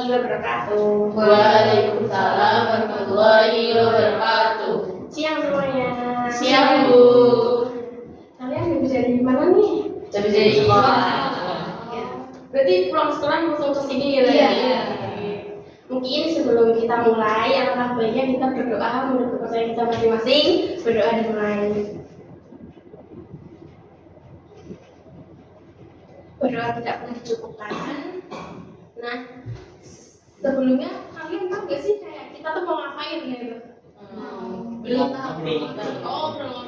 warahmatullahi wabarakatuh. Waalaikumsalam warahmatullahi wabarakatuh. Siang semuanya. Siang Bu. Kalian habis dari mana nih? Habis dari sekolah. Ya. Berarti pulang sekolah langsung ke sini ya? Iya. Mungkin sebelum kita mulai, alangkah baiknya kita berdoa menurut kepercayaan kita masing-masing. Berdoa dimulai. Berdoa tidak pernah dicukupkan. Nah, sebelumnya kalian tahu gak sih kayak kita tuh mau ngapain gitu? Belum tahu. Oh, belum.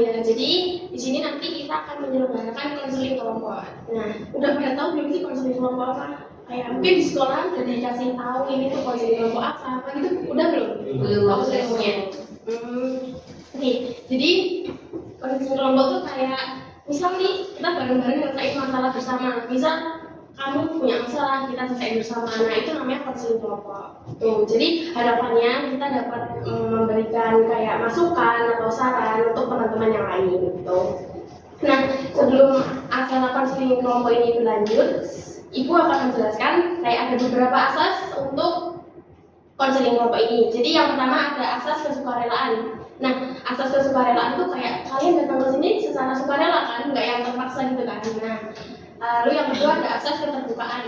Ya, jadi di sini nanti kita akan menyelenggarakan konseling kelompok. Nah, udah pada tahu belum sih konseling kelompok apa? Kayak mungkin di sekolah udah dikasih tahu ini tuh konseling kelompok apa gitu, udah belum? Belum. Aku sudah punya. Oke, jadi konseling kelompok tuh kayak misal nih kita bareng-bareng nyelesain masalah bersama. Misal kamu punya masalah, kita selesai bersama. Nah, itu namanya konseling kelompok. Tuh, jadi harapannya kita dapat memberikan kayak masukan atau saran untuk teman-teman yang lain gitu. Nah, sebelum acara konseling kelompok ini berlanjut, Ibu akan menjelaskan kayak ada beberapa asas untuk konseling kelompok ini. Jadi yang pertama ada asas kesukarelaan. Nah, asas kesukarelaan tuh kayak kalian datang ke sini secara sukarela kan, nggak yang terpaksa gitu kan. Nah, lalu yang kedua ada asas keterbukaan.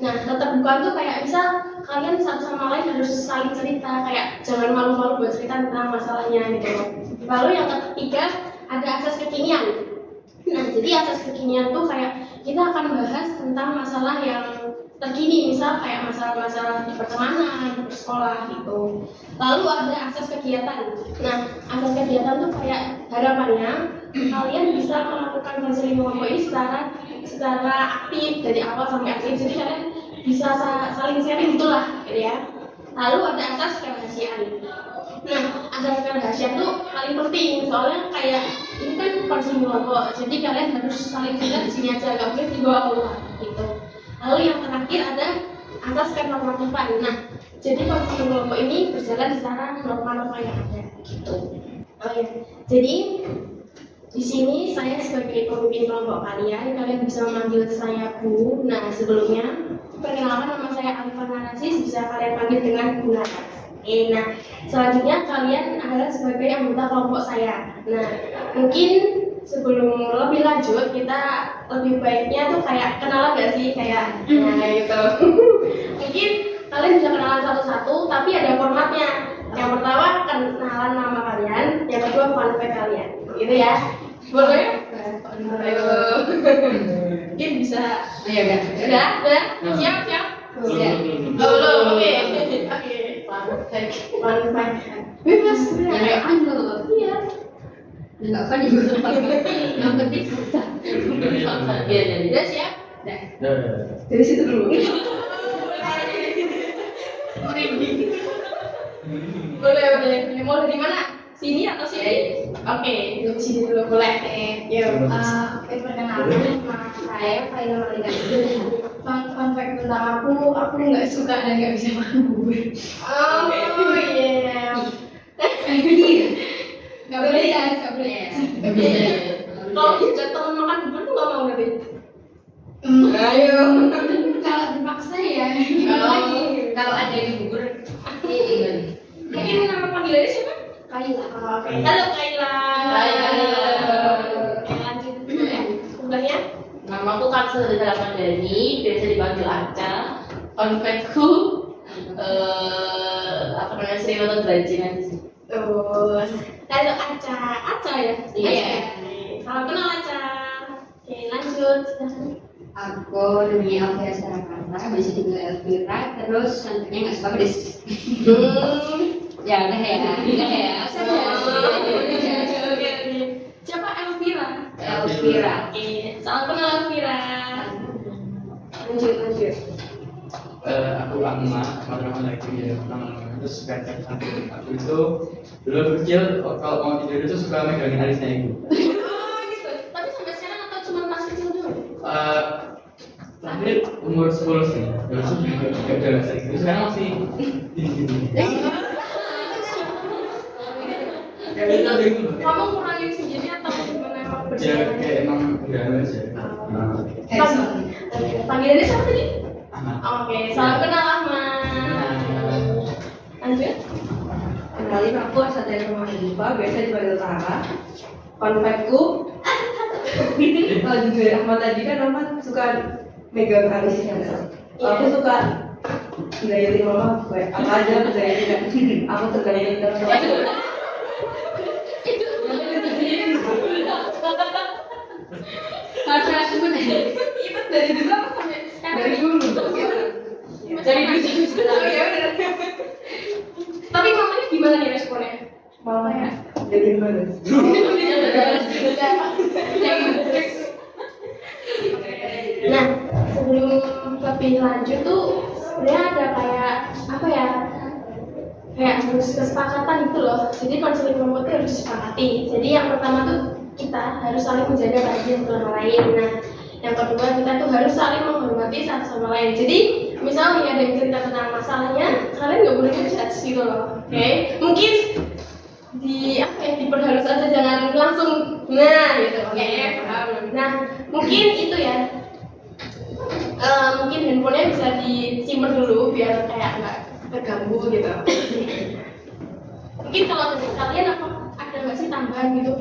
Nah, keterbukaan tuh kayak misal kalian satu sama lain harus saling cerita, kayak jangan malu-malu buat cerita tentang masalahnya gitu. Lalu yang ketiga ada asas kekinian. Nah, jadi asas kekinian tuh kayak kita akan bahas tentang masalah yang terkini, misal kayak masalah-masalah di pertemanan, di sekolah gitu. Lalu ada asas kegiatan. Nah, asas kegiatan tuh kayak harapannya kalian bisa melakukan konseling kelompok ini secara aktif dari awal sampai akhir. Jadi kalian bisa saling sharing gitulah, gitu ya. Lalu ada asas kerahasiaan. Nah, asas kerahasiaan tuh paling penting soalnya kayak ini kan konseling kelompok, jadi kalian harus saling jaga di sini aja, nggak boleh dibawa keluar gitu. Lalu yang terakhir ada asas kenormatifan. Nah, jadi konseling kelompok ini berjalan secara norma-norma yang ada gitu. Oh ya, jadi di sini saya sebagai pemimpin kelompok kalian bisa memanggil saya Bu. Nah, sebelumnya perkenalkan nama saya Alifan Narasis, bisa kalian panggil dengan Bu Naras. Nah, selanjutnya kalian adalah sebagai anggota kelompok saya. Nah, mungkin sebelum lebih lanjut kita lebih baiknya tuh kayak kenalan gak sih kayak gitu. Mungkin kalian bisa kenalan satu-satu, tapi ada formatnya. Yang pertama kenalan nama kalian, yang kedua fun fact kalian, gitu ya. Boleh? Ayo. Mungkin bisa. Iya kan? Udah? Siap? Iya. Belum. Oke. Fun fact. Bebas. Yang kan juga. Iya. Enggak kan juga. Yang penting kita. Iya. Udah siap? Dari situ dulu. Boleh. Mau dari mana? Sini atau sini? Oke, dari sini dulu boleh. Yuk. Perkenalkan nama saya Faina Malika. Fun fact tentang aku nggak suka dan nggak bisa makan bubur. Oh iya. Nggak boleh ya, nggak boleh. Kalau diajak teman makan bubur tuh nggak mau berarti? Ayo. Kalau dipaksa ya. Kalau ada di bubur. Ini nama panggilannya siapa? Kaila. Oke. Halo Kaila. Hai, Kaila. Lanjut dulu ya. Sebelahnya. Namaku Kansel Dani, biasa dipanggil Aca. Konfetku apa namanya sering nonton Bajingan sih. Terus. Halo Aca ya. Iya. Salam kenal Aca. Oke, lanjut. Aku namanya Alvira Sarakarta, bisa dipanggil Elvira. Terus santrinya nggak suka pedes. Ya udah ya. Oke. Siapa Elvira? Elvira. Oke, salam kenal Elvira. Lanjut. Aku Akma, teman-teman lagi ya, teman-teman terus belajar sambil aku itu dulu kecil kalau mau tidur itu suka megangin alisnya ibu. Oh gitu. Tapi sampai sekarang atau cuma pas kecil dulu? Terakhir umur 10 sih, terus juga udah sering itu sekarang masih di sini. Kamu ngurangin sendiri atau gimana emang Ya berjalan? kayak emang udah aja. Panggilannya siapa tadi? Ahmad. Oke, salam kenal Ahmad. Lanjut. Kenalin aku asal dari rumah Diva, biasa dipanggil Tara. Fun fact-ku, kalau jujur Ahmad tadi kan Ahmad suka megang alisnya. Aku suka gayatin mama, gue apa aja aku gayatin. Aku tergayatin terus. Masa aku nih. Itu dari dulu apa sampai sekarang? Dari dulu. Dari dulu Oh iya benar. Tapi mamanya gimana nih responnya? Mama jadi bagus. Nah, sebelum lebih lanjut tuh sebenarnya ada kayak apa ya? Kayak harus kesepakatan gitu loh. Jadi konseling kelompok itu harus disepakati. Jadi yang pertama tuh kita harus saling menjaga perhatian satu sama lain. Nah, yang kedua kita tuh harus saling menghormati satu sama lain. Jadi misalnya ada yang cerita tentang masalahnya, kalian nggak boleh ngejudge gitu loh. Oke? Mungkin di apa ya, diperhalus aja, jangan langsung nah gitu. Oke, paham. Nah, mungkin itu ya. Mungkin handphonenya bisa disimpan dulu biar kayak nggak terganggu gitu. Mungkin kalau dari kalian apa ada nggak sih tambahan gitu?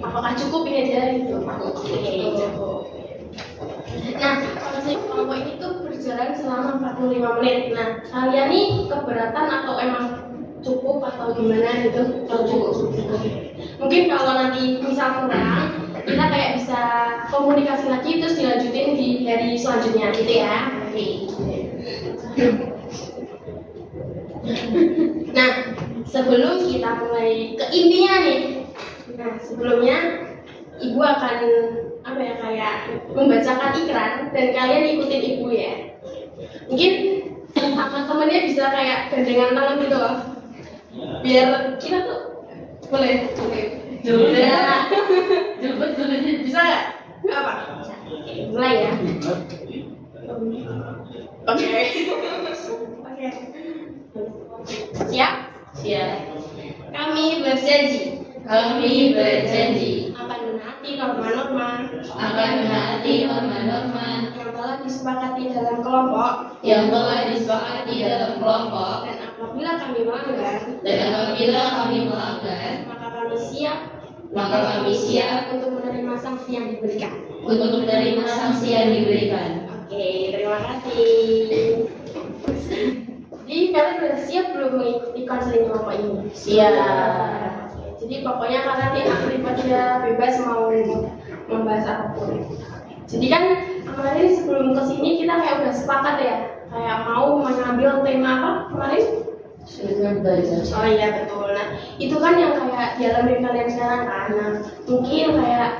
Apakah cukup ini aja gitu? Oke, cukup. Nah, konseling kelompok ini tuh berjalan selama 45 menit. Nah, kalian nih keberatan atau emang cukup atau gimana gitu? Kalau cukup. Mungkin kalau nanti misal kurang, kita kayak bisa komunikasi lagi terus dilanjutin di hari selanjutnya gitu ya. Oke. Nah, sebelum kita mulai ke intinya nih, nah sebelumnya ibu akan apa ya, kayak membacakan ikrar dan kalian ikutin ibu ya. Mungkin sama temennya bisa kayak gandengan tangan gitu loh, biar kita tuh boleh. Jemput dulu. Bisa nggak? Nggak apa? Oke, mulai ya. Oke. Oke. Siap? Siap. Kami berjanji Kami berjanji akan menaati norma-norma akan menaati norma-norma yang telah disepakati dalam kelompok, yang telah disepakati dalam kelompok, dan apabila kami melanggar, dan apabila kami melanggar, maka kami siap untuk menerima sanksi yang diberikan. untuk menerima sanksi yang diberikan. Oke, terima kasih. Jadi kalian sudah siap belum mengikuti konseling kelompok ini? Siap. Jadi pokoknya kalian aktif aja, bebas mau membahas apapun. Jadi kan kemarin sebelum kesini kita kayak udah sepakat ya, kayak mau mengambil tema apa kemarin? Sudah Oh iya betul. Nah itu kan yang kayak dialami kalian sekarang kan. Nah mungkin kayak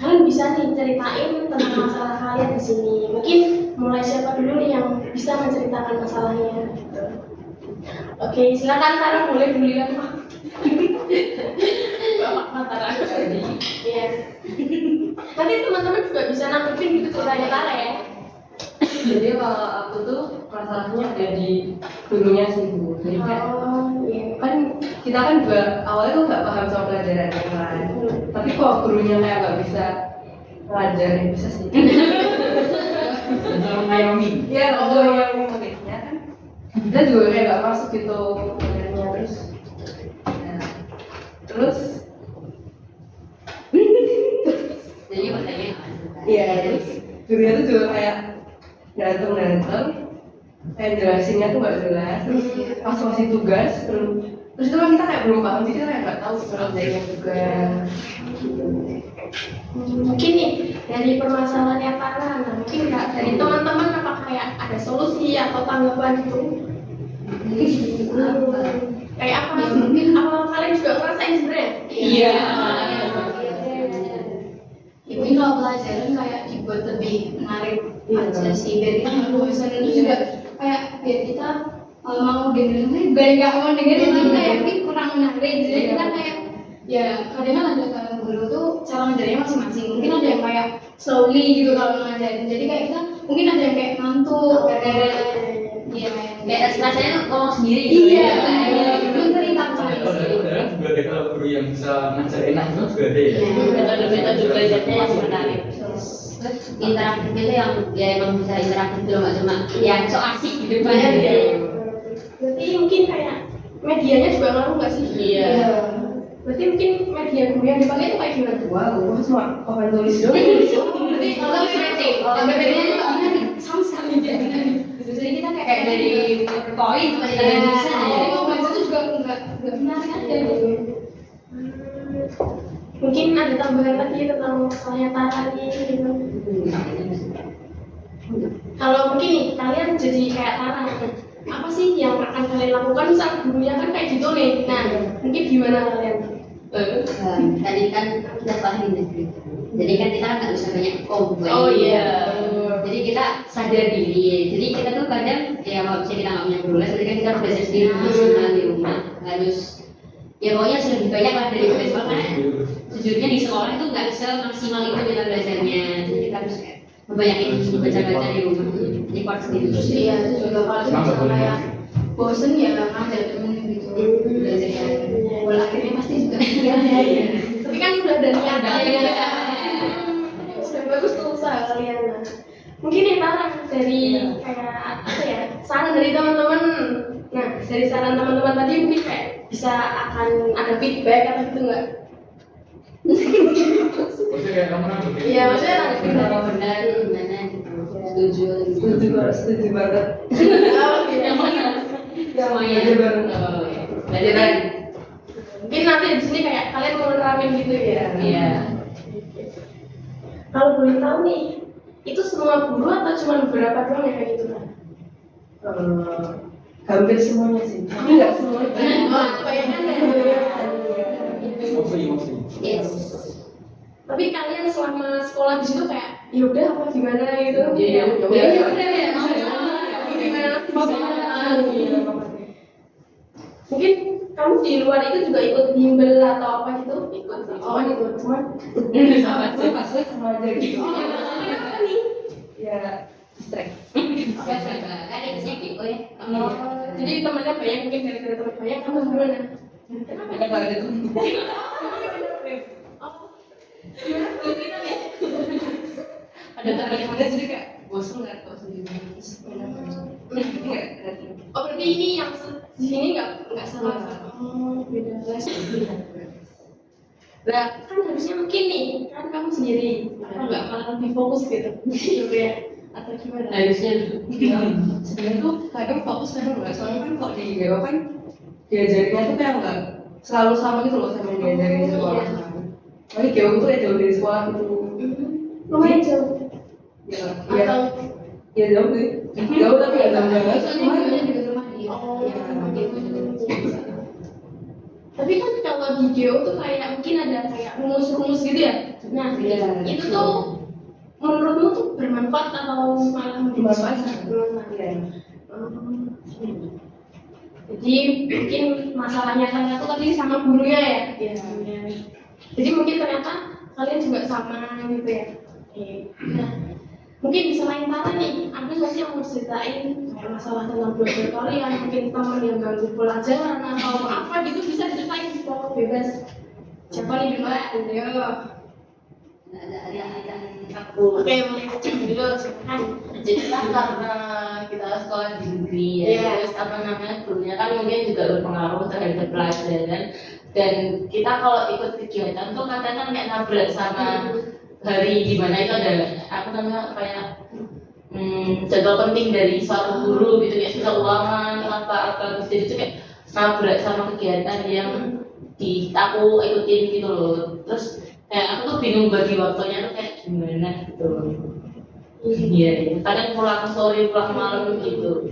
kalian bisa nih ceritain tentang masalah kalian di sini. Mungkin mulai siapa dulu nih yang bisa menceritakan masalahnya? Gitu. Oke, silakan Tara, mulai duluan Pak. Bapak Tara. Iya. Nanti teman-teman juga bisa nanggepin gitu ceritanya Tara ya. Jadi kalau aku tuh masalahnya ada di gurunya sih Bu. Jadi kayak Iya. kan kita kan juga awalnya tuh nggak paham sama pelajarannya kan. Tapi kok gurunya kayak nggak bisa ngajarin, bisa sih. Untuk mengayomi. Iya, kalau yang muridnya kan kita juga kayak nggak masuk gitu pelajarannya terus. Nah, terus Jadi pertanyaan. iya terus gurunya tuh juga kayak datang kayak jelasinnya tuh nggak jelas, terus pas masih tugas terus itu kan kita kayak belum paham, jadi kita kayak nggak tahu selesainya juga. Mungkin nih dari permasalahannya Tara, nah mungkin nggak dari teman-teman apa kayak ada solusi atau tanggapan gitu? Kayak apa? Mungkin awal kalian juga ngerasain sebenarnya? Iya. Ya mungkin kalau pelajaran kayak dibuat lebih menarik aja sih, biar kita nggak bosan, itu juga kayak biar kita mau dengerin, biar nggak mau dengerin tapi kayak mungkin kurang menarik, jadi kita kayak ya kadang kan ada kalau guru tuh cara ngajarnya masing-masing, mungkin ada yang kayak slowly gitu kalau ngajarin, jadi kayak kita mungkin ada yang kayak ngantuk gara-gara ya Kayak rasanya ngomong sendiri gitu. iya ya. menceritakan Kalau sendiri. dalam kan juga ada kalau guru yang bisa ngajar enak itu juga ada ya. Metode-metode belajarnya yang menarik. Interaktif itu yang ya emang bisa interaktif itu nggak cuma ya so asik gitu kan. Berarti mungkin kayak medianya juga ngaruh nggak sih? Iya. Berarti mungkin media guru yang dipakai itu kayak gimana? Wow, cuma papan tulis doang. Berarti kalau PPT-nya itu nggak menarik sama sekali tidak menarik. Jadi kita kayak dari poin ya, kita dari tulisan jadi aja. mau belajar itu juga nggak menarik aja gitu. Mungkin ada tambahan lagi tentang masalahnya Tara nih gitu. Kalau mungkin nih kalian jadi kayak Tara, apa sih yang akan kalian lakukan saat gurunya kan kayak gitu nih? Nah, mungkin gimana kalian? Tadi kan kita paham negeri. Jadi kan kita nggak bisa banyak komplain. Oh iya. Jadi kita sadar diri. Jadi kita tuh kadang ya kalau misalnya kita nggak punya guru les, berarti kan kita harus belajar sendiri maksimal di rumah. Harus ya pokoknya harus lebih banyak lah dari sekolah karena sejujurnya di sekolah itu nggak semaksimal itu kita belajarnya. Jadi kita harus kayak membanyakin baca-baca di rumah. Jadi kuat sendiri. Terus iya itu juga kalau misalnya kayak bosen ya ngajar temen gitu belajarnya. Walaupun akhirnya pasti juga iya. Tapi kan udah ada niat Iya. Sudah bagus tuh usaha kalian. Nah, mungkin nih Tara dari kayak apa ya saran dari teman-teman. Nah, dari saran teman-teman tadi mungkin kayak bisa akan ada feedback atau gitu nggak? Maksudnya kayak kamu nanggung. Iya, maksudnya ada feedback. Berapa benar gimana gitu. Setuju gitu. Setuju banget. Oh, iya. Yang mana? Semuanya Semuanya. bareng. Oh, iya. Belajar. Mungkin nanti di sini kayak kalian mau nerapin gitu ya. Iya. Kalau boleh tahu nih, itu semua guru atau cuma beberapa doang yang kayak gitu kan? Hampir semuanya sih. Tapi nggak semuanya. Bayangkan ya. Mostly. Yes. Tapi kalian selama sekolah di situ kayak, ya udah apa gimana gitu? Iya, Ya udah ya. Gimana? Mungkin kamu di luar itu juga ikut bimbel atau apa gitu? Ikut. Oh gitu, cuman Sama aku masuk sama aja gitu. Oh, apa nih? Ya, strike. Kan itu sih gitu ya. Oh, jadi temannya banyak mungkin gara-gara teman banyak kamu gimana? Kenapa? Nggak ada tuh. Oh, gimana? Gimana ya? Ada teman Ada jadi kayak bosan nggak kok sendiri. Oh, berarti ini yang di sini nggak sama. Oh, beda les. Nah, kan harusnya mungkin nih, kan kamu sendiri, apa nggak malah lebih fokus gitu, gitu ya? Atau gimana? harusnya Sebenarnya tuh kadang fokus kadang nggak, soalnya kan kok di Jawa kan diajarinnya tuh kayak nggak selalu sama gitu loh sama yang diajarin di sekolah. Tapi Jawa tuh ya jauh dari sekolah gitu. Lumayan jauh. Ya, Atau ya jauh sih. Jauh tapi nggak jauh banget. Soalnya Cuman gurunya di rumah dia. oh, ya, gitu. Tapi kan kalau di Geo tuh kayak mungkin ada kayak rumus-rumus gitu ya. Nah, Iya. itu tuh menurutmu tuh bermanfaat atau malah Bermanfaat. Bermanfaat. ya. Jadi mungkin masalahnya kalian tuh tadi sama gurunya ya. Iya. Jadi mungkin ternyata kalian juga sama gitu ya. Oke. Nah, mungkin di selain Tara nih, ada nggak sih yang mau ceritain kayak masalah tentang belajar kalian, mungkin teman yang ganggu pelajaran atau apa gitu bisa diceritain di bawah bebas. Siapa nih dulu? Ayo. ada Oke, boleh dulu silakan. Jadi kan karena kita sekolah di negeri ya, Iya. terus apa namanya gurunya kan mungkin juga berpengaruh terhadap pelajaran dan kita kalau ikut kegiatan tuh kadang kan kayak nabrak sama hari di mana itu ada apa namanya kayak jadwal penting dari suatu guru gitu kayak susah ulangan apa gitu, jadi itu kayak nabrak sama kegiatan yang aku ikutin gitu loh. Terus kayak aku tuh bingung bagi waktunya tuh kayak gimana gitu. Iya, kadang pulang sore, pulang malam gitu.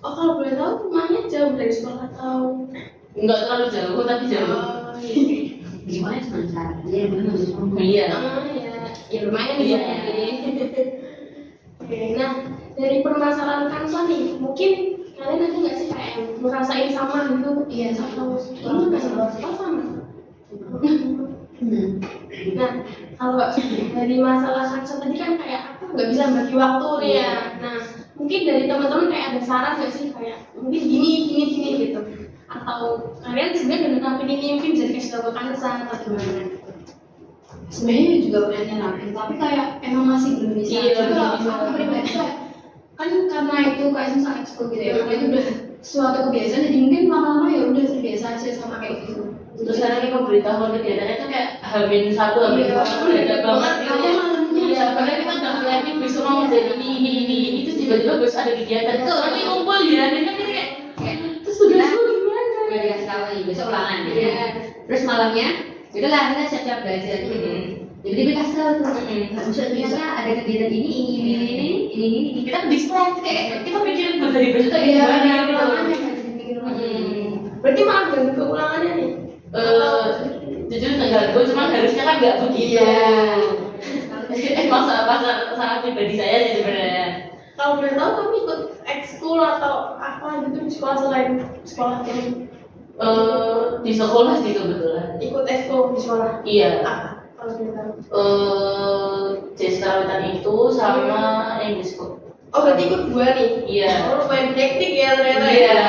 Oh, kalau boleh tahu rumahnya jauh dari sekolah atau? Enggak terlalu jauh, tapi jauh. Oh, iya. gimana cuma caranya benar Iya. Ah, ya lumayan Iya. ya. Oke, nah dari permasalahan kansa nih, mungkin kalian ada nggak sih kayak yang ngerasain sama gitu? Iya, sama. Ini nggak sama? Oh, sama. Nah, kalau dari masalah kansa tadi kan kayak aku nggak bisa bagi waktu nih ya. Nah, mungkin dari teman-teman kayak ada saran nggak sih kayak mungkin gini gitu. Aku atau kalian sebenarnya udah nerapin ini mungkin bisa dikasih tahu ke Kansa atau gimana? Sebenarnya juga udah nyerapin, tapi kayak emang masih belum bisa. Iya, Tapi belum kalau bisa. aku pribadi kayak kan karena itu kayak misalnya ekskul gitu ya, karena itu udah suatu kebiasaan, jadi mungkin lama-lama ya udah terbiasa aja sama kayak gitu. Terus sekarang ini pemberitahuan kegiatannya tuh kayak Hamin 1, Hamin 2 tuh beda banget gitu. Tapi malamnya Iya, padahal kita udah planning besok mau jadi ini, terus tiba-tiba besok ada kegiatan tuh nanti ngumpul ya, dan kan kayak terus udah Nah, semua gimana? udah dikasih tahu nih besok ulangan ya. Iya. Terus malamnya udahlah kita siap-siap belajar gitu. Jadi dikasih tahu tuh besok ternyata ada kegiatan ini. Kita distract kayak kita mikirin buat hari besok tuh Iya, gimana gitu. makanya kan jadi mikir lagi. Berarti malah dengan keulangannya nih. Jujur nggak ganggu, cuman harusnya kan nggak begitu. Masalah pribadi saya sih sebenarnya. Kalau boleh tahu kamu ikut ekskul atau apa gitu di sekolah selain sekolah ini? Di sekolah sih kebetulan. Ikut ekskul di sekolah? Iya. Apa? Kalau boleh tahu? Jazz Karawitan itu sama English kok. Oh berarti ikut dua nih? Iya. Oh lumayan hektik ya ternyata Iya. ya?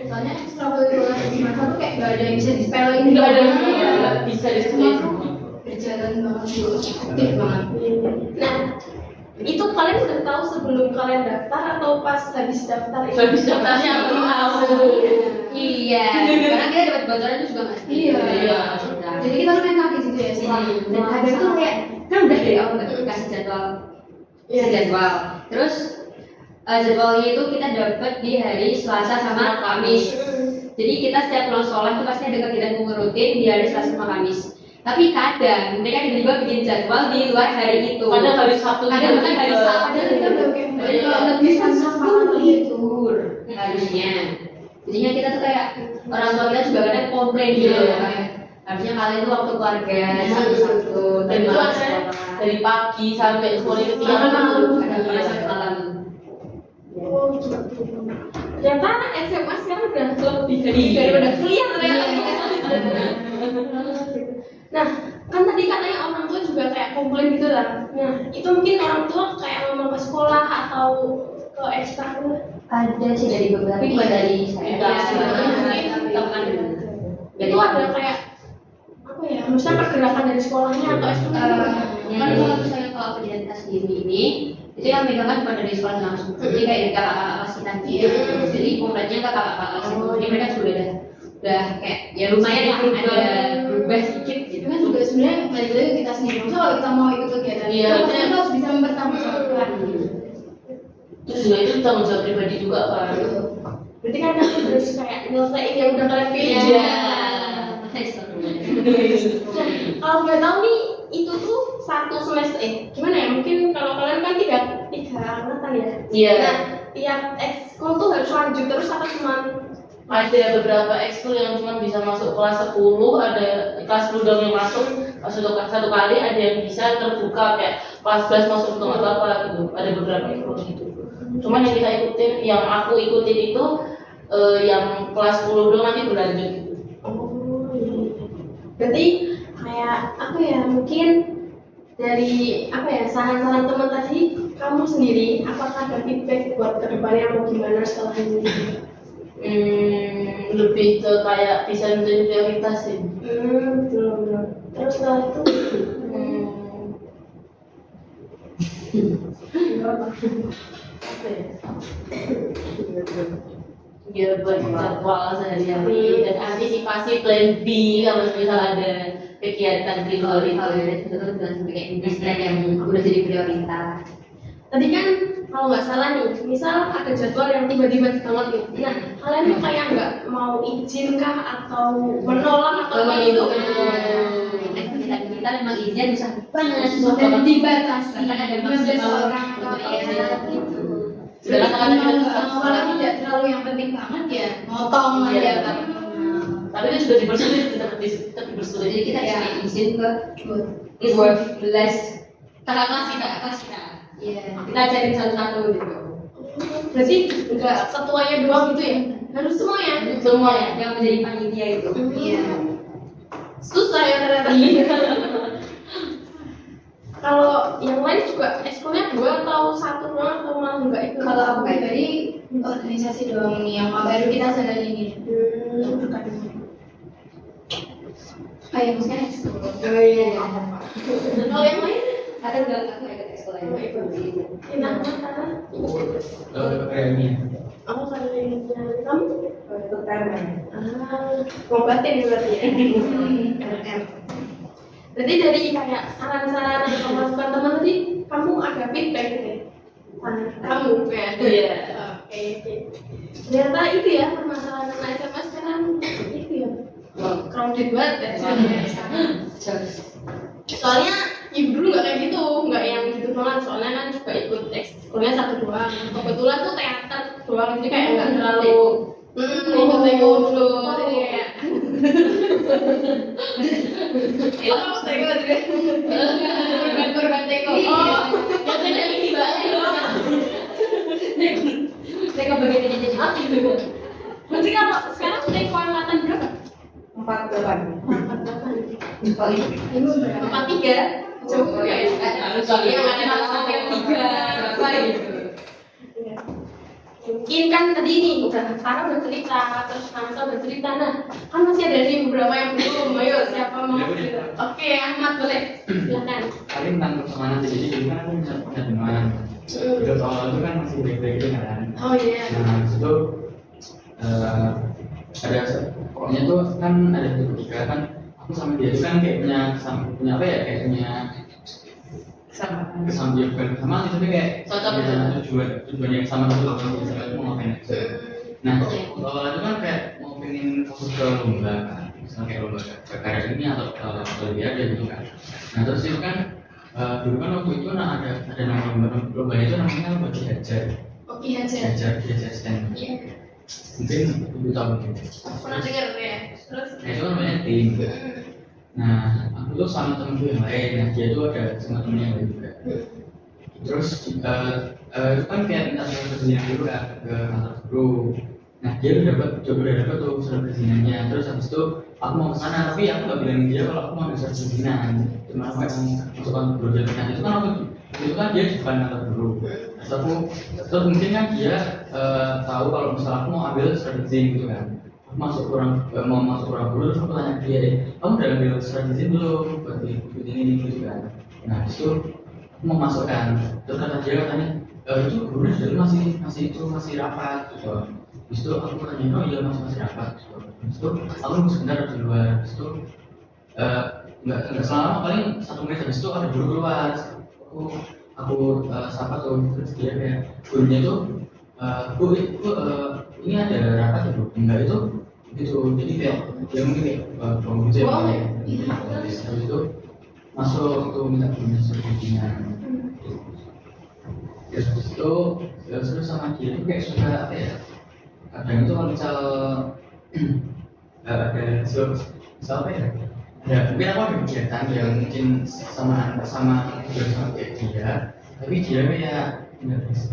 Soalnya ekstrakurikuler di masa tuh kayak gak ada yang bisa disepelein. Nggak ada yang Iya. bisa diskusi. Berjalan banget dulu, aktif banget. Nah, itu kalian udah tahu sebelum kalian daftar atau pas habis daftar? itu? Habis daftarnya aku tahu. Iya, karena kita dapat bocoran itu juga nggak sedikit. Iya. Iya, sudah. Jadi kita lumayan kaget gitu ya setelah Dan kabar itu kayak kan udah dari awal nggak dikasih jadwal, jadwal. Terus jadwalnya itu kita dapat di hari Selasa sama Kamis. Jadi kita setiap pulang sekolah itu pasti ada kegiatan kumpul rutin di hari Selasa sama Kamis. Tapi kadang mereka tiba-tiba bikin jadwal di luar hari itu. Kadang hari Sabtu. Kadang bahkan hari Sabtu. Padahal kita udah kayak Iya. kalau lebih kan semangat libur harusnya. Jadinya kita tuh kayak orang tua kita juga kadang komplain gitu. Iya. Kayak, harusnya kalian tuh waktu keluarga satu-satu. Dan itu malam ada sekolah. dari pagi sampai sore ke siang. Sampai malam. Iya, sampai malam. Oh gitu. Ternyata SMA sekarang udah lebih Iya. daripada kuliah ternyata. Nah, kan tadi katanya orang tua juga kayak komplain gitu lah. Nah, itu mungkin orang tua kayak ngomong ke sekolah atau ke ekstrakurikuler. Ada sih dari beberapa, tapi bukan dari saya. Iya, Mungkin teman. Itu ada kayak apa ya? Misalnya pergerakan dari sekolahnya atau ekstrakurikuler. Kan kalau misalnya kalau kegiatan sendiri ini itu yang megang kan bukan dari sekolah langsung, jadi kayak dari kakak-kakak kelas kita gitu. Jadi komplainnya ke kakak-kakak kelas itu, jadi mereka juga udah kayak ya lumayan lah ada berubah sedikit gitu. Itu kan juga sebenarnya balik lagi ke kita sendiri. Maksudnya kalau kita mau ikut kegiatan Iya, itu, betul. kita harus bisa mempertanggungjawabkan. Terus juga itu tanggung jawab pribadi juga kan. Berarti kan kalian harus kayak nyelesain yang udah kalian pilih. Iya. Nah, kalau boleh tahu nih, itu tuh satu semester gimana ya? Mungkin kalau kalian kan tiga angkatan ya. Iya. Nah, tiap ekskul tuh harus lanjut terus atau cuma Ada beberapa ekskul yang cuma bisa masuk kelas 10, ada kelas 10 doang yang masuk satu kali, ada yang bisa terbuka kayak kelas 11 masuk untuk apa gitu. Ada beberapa ekskul gitu. Cuman yang kita ikutin, yang aku ikutin itu yang kelas 10 doang nanti berlanjut gitu. Oh, iya. Berarti kayak apa ya? Mungkin dari apa ya saran-saran teman tadi, kamu sendiri apakah ada feedback buat kedepannya mau gimana setelah ini? Lebih ke kayak bisa menjadi prioritas sih. Betul. Terus setelah itu Biar buat jadwal sehari-hari dan antisipasi plan B kalau misal ada kegiatan di luar itu. Itu tuh bukan sampai kayak industri yang udah jadi prioritas. tadi kan kalau nggak salah nih, misal ada jadwal yang tiba-tiba banget nih. Nah, kalian tuh kayak nggak mau izin kah atau menolak atau apa gitu? Kita memang izinnya bisa banget Dan dibatasi karena ada 15 maksimal orang atau iya. gitu. Sekarang Jadi kita bisa kalau tidak terlalu yang penting banget ya motong Iya. aja kan. Tapi itu sudah dipersulit, tetap dipersulit. Jadi kita Ya. izin ke 12 kakak kelas kita. Iya. Kita cari satu-satu gitu. Berarti nggak ketuanya doang gitu ya? Harus semuanya? Semua ya. Yang menjadi panitia itu. Iya. Susah ya ternyata. Kalau yang lain juga ekskulnya 2 atau 1 doang atau malah nggak ikut? Kalau aku pribadi organisasi doang nih yang baru kita sadari ini. Bukan. Kayak misalnya ekskul. Oh iya. Kalau yang lain? Ada nggak ikut ekskul lain? Enak banget. Kayak ini. Aku kalau yang kamu? Untuk temen. Ngobatin berarti ya. RM. Berarti dari kayak saran-saran atau masukan teman tadi, kamu ada feedback gitu ya? Kamu ya? Iya. Oke. Ternyata itu ya permasalahan anak SMA sekarang itu ya. Crowded banget ya. Soalnya ibu dulu nggak kayak gitu, nggak yang gitu banget. Soalnya kan juga ikut ekskulnya 1 doang. Kebetulan tuh teater doang, jadi kayak nggak terlalu ikut teko dulu. Jadi kayak oh, teko juga. Korban teko. Oh, yang ada ini banget. Teko bagian ini jadi. Berarti kalau sekarang teko angkatan berapa? 48. 43. Coba ya. Harus soalnya ada sampai 3 berapa gitu. Mungkin kan tadi nih sekarang udah cerita, terus Hamsa udah cerita, nah kan masih ada nih beberapa yang belum. Ayo siapa mau cerita? Oke, Ahmad boleh, silakan. Paling tentang pertemanan sih, jadi dulu kan aku punya teman. Udah awal itu kan masih baik-baik gitu kan. Oh iya. Nah, habis itu ada pokoknya tuh kan ada satu ketika kan aku sama dia itu kan kayak punya apa ya, kayak punya kesamaan, bukan kesamaan sih, tapi kayak Cocok punya gitu. tujuan yang sama gitu loh. Misalnya aku mau ngapain aja. Nah, awal itu kan kayak mau pengen fokus ke lomba kan, misalnya kayak lomba karya ini atau olimpiade gitu kan. Nah terus itu kan dulu kan waktu itu ada nama lomba itu namanya lomba Kihajar. Oke aja. Kihajar stand. Iya. Mungkin ibu tahu gitu. Pernah dengar ya. Terus. Nah itu kan namanya tim. Nah aku tuh sama temen gue yang lain. Nah dia tuh ada sama temen yang lain juga. Terus itu kan kayak minta surat perizinan dulu kan ke kantor guru. Nah dia udah dapat tuh surat perizinannya. Terus habis itu aku mau kesana, tapi aku nggak bilang dia kalau aku mau ambil surat perizinan. Cuma aku yang masuk kantor guru. Nah itu kan dia di depan kantor guru. Terus mungkin kan dia tahu kalau misalnya aku mau ambil surat izin gitu kan. Aku mau masuk ruang guru, terus aku tanya ke dia, kamu udah ambil surat izin belum buat ikut ini gitu kan. Nah itu aku mau masukkan, terus kata dia katanya itu gurunya sudah masih rapat gitu. Habis itu aku tanya, oh iya masih rapat gitu. Habis itu aku nunggu sebentar di luar. Habis itu nggak selama, paling 1 menit. Habis itu ada guru keluar. Aku sapa tuh, terus dia kayak gurunya tuh bu ini ada rapat ya bu? Enggak, itu gitu. Jadi kayak dia mungkin kayak bangun gitu ya. Habis itu masuk tuh minta gurunya suruh bimbingan. Terus itu terus sama dia tuh kayak suka apa ya? Kadang itu kalau misal ada misal apa ya? Ya mungkin aku ada kegiatan yang mungkin sama kayak dia, tapi dia kayak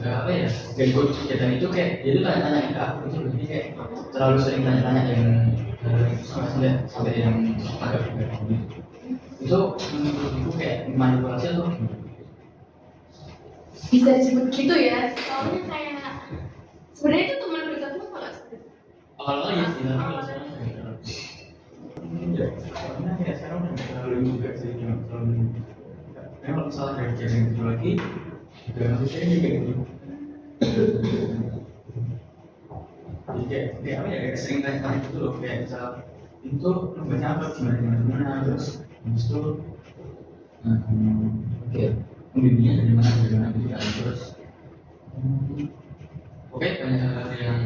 apa ya? Gak ikut kegiatan itu, kayak dia tuh tanya-tanya ke aku gitu, jadi kayak terlalu sering tanya-tanya yang sampai yang agak berbeda gitu. Itu menurutku kayak manipulasi atau gimana? Bisa disebut gitu ya. Soalnya kayak sebenarnya itu teman dekatmu apa nggak sih? Awal-awal ya sih, tapi kalau sekarang ya, karena kayak sekarang udah terlalu juga sih, cuma terlalu. Karena kalau misalnya ada kejadian gitu lagi, juga masih saya juga gitu. Jadi kayak apa ya, kayak sering tanya-tanya gitu loh, kayak misal itu lembanya apa, gimana, terus habis itu kayak pembimbingnya dari mana gitu kan. Terus oke, banyak hal yang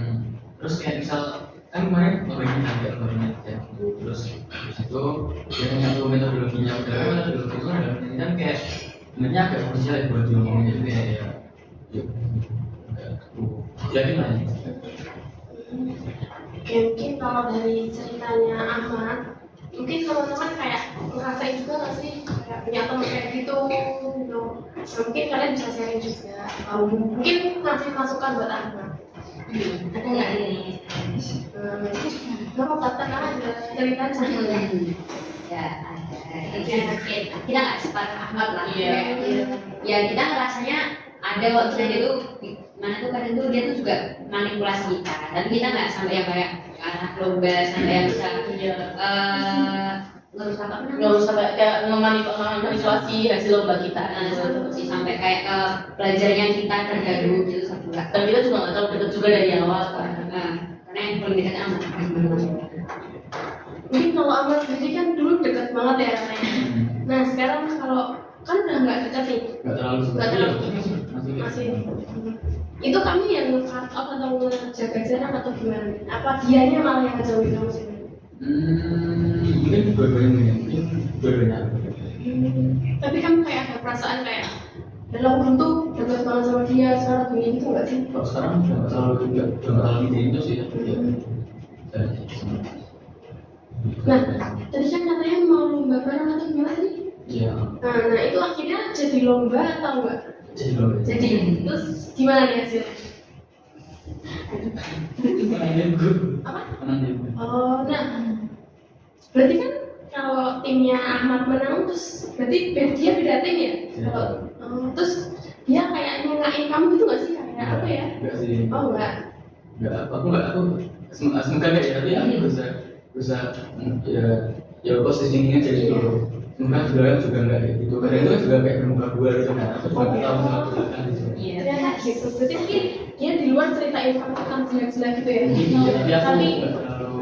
terus kayak misal kan kemarin bagian agak bagian ya, terus itu dia nanya tuh metodologinya, udah metodologi itu ada penelitian kayak sebenarnya agak krusial ya buat diomongin, jadi kayak ya jadi lah ya. Oke, mungkin kalau dari ceritanya Ahmad, mungkin teman-teman kayak ngerasain juga nggak sih kayak punya teman kayak gitu, gitu. Nah, mungkin kalian bisa sharing juga, atau mungkin ngasih masukan buat Ahmad. Ada nggak nih? Nggak apa-apa, tenang aja, cerita sama. Ya ada. Kita nggak separah Ahmad lah. Iya. Ya kita ngerasanya ada kok misalnya dia tuh mana tuh kadang tuh dia tuh juga manipulasi kita, tapi kita nggak sampai yang kayak anak lomba sampai yang bisa ngurus apa namanya? Nggak usah kayak memanipulasi hasil lomba kita. Sih sampai kayak ke pelajarannya kita terganggu gitu satu enggak. Dan kita juga nggak terlalu dekat juga dari awal kan. Karena yang paling dekat amat. Mungkin kalau Ahmad sendiri kan dulu dekat banget ya rasanya. Nah sekarang kalau kan udah nggak dekat nih, Nggak terlalu Nggak terlalu. masih. itu kamu yang nge-cut off atau ngejaga jarak atau gimana? Apa dianya malah yang ngejauhin kamu sih? Mungkin dua-duanya mungkin dua-duanya. Tapi kamu kayak ada perasaan kayak dalam waktu dekat banget sama dia sekarang gini gitu nggak sih? Kalau sekarang udah nggak terlalu juga, udah nggak terlalu mikirin itu sih. Nah tadi kan katanya mau lomba bareng atau gimana sih? Iya. Nah itu akhirnya jadi lomba atau enggak? Jadi loh. Jadi terus gimana nih hasilnya? Menangin gue. Apa? Menangin. Oh, nah berarti kan kalau timnya Ahmad menang terus berarti dia beda tim ya? Iya. Terus dia kayak nyalain kamu gitu nggak sih? Kayak apa ya? Enggak sih. Oh enggak. Aku semoga enggak ya, tapi aku berusaha ya posisinya jadi dulu. Semoga juga enggak kayak gitu. Karena itu kan juga kayak bermuka dua gitu kan. Aku juga nggak tahu sama belakang gitu. Iya. Ternyata gitu. Berarti mungkin dia di luar ceritain kamu tentang jelek-jelek gitu ya? Iya, tapi aku Tapi nggak terlalu.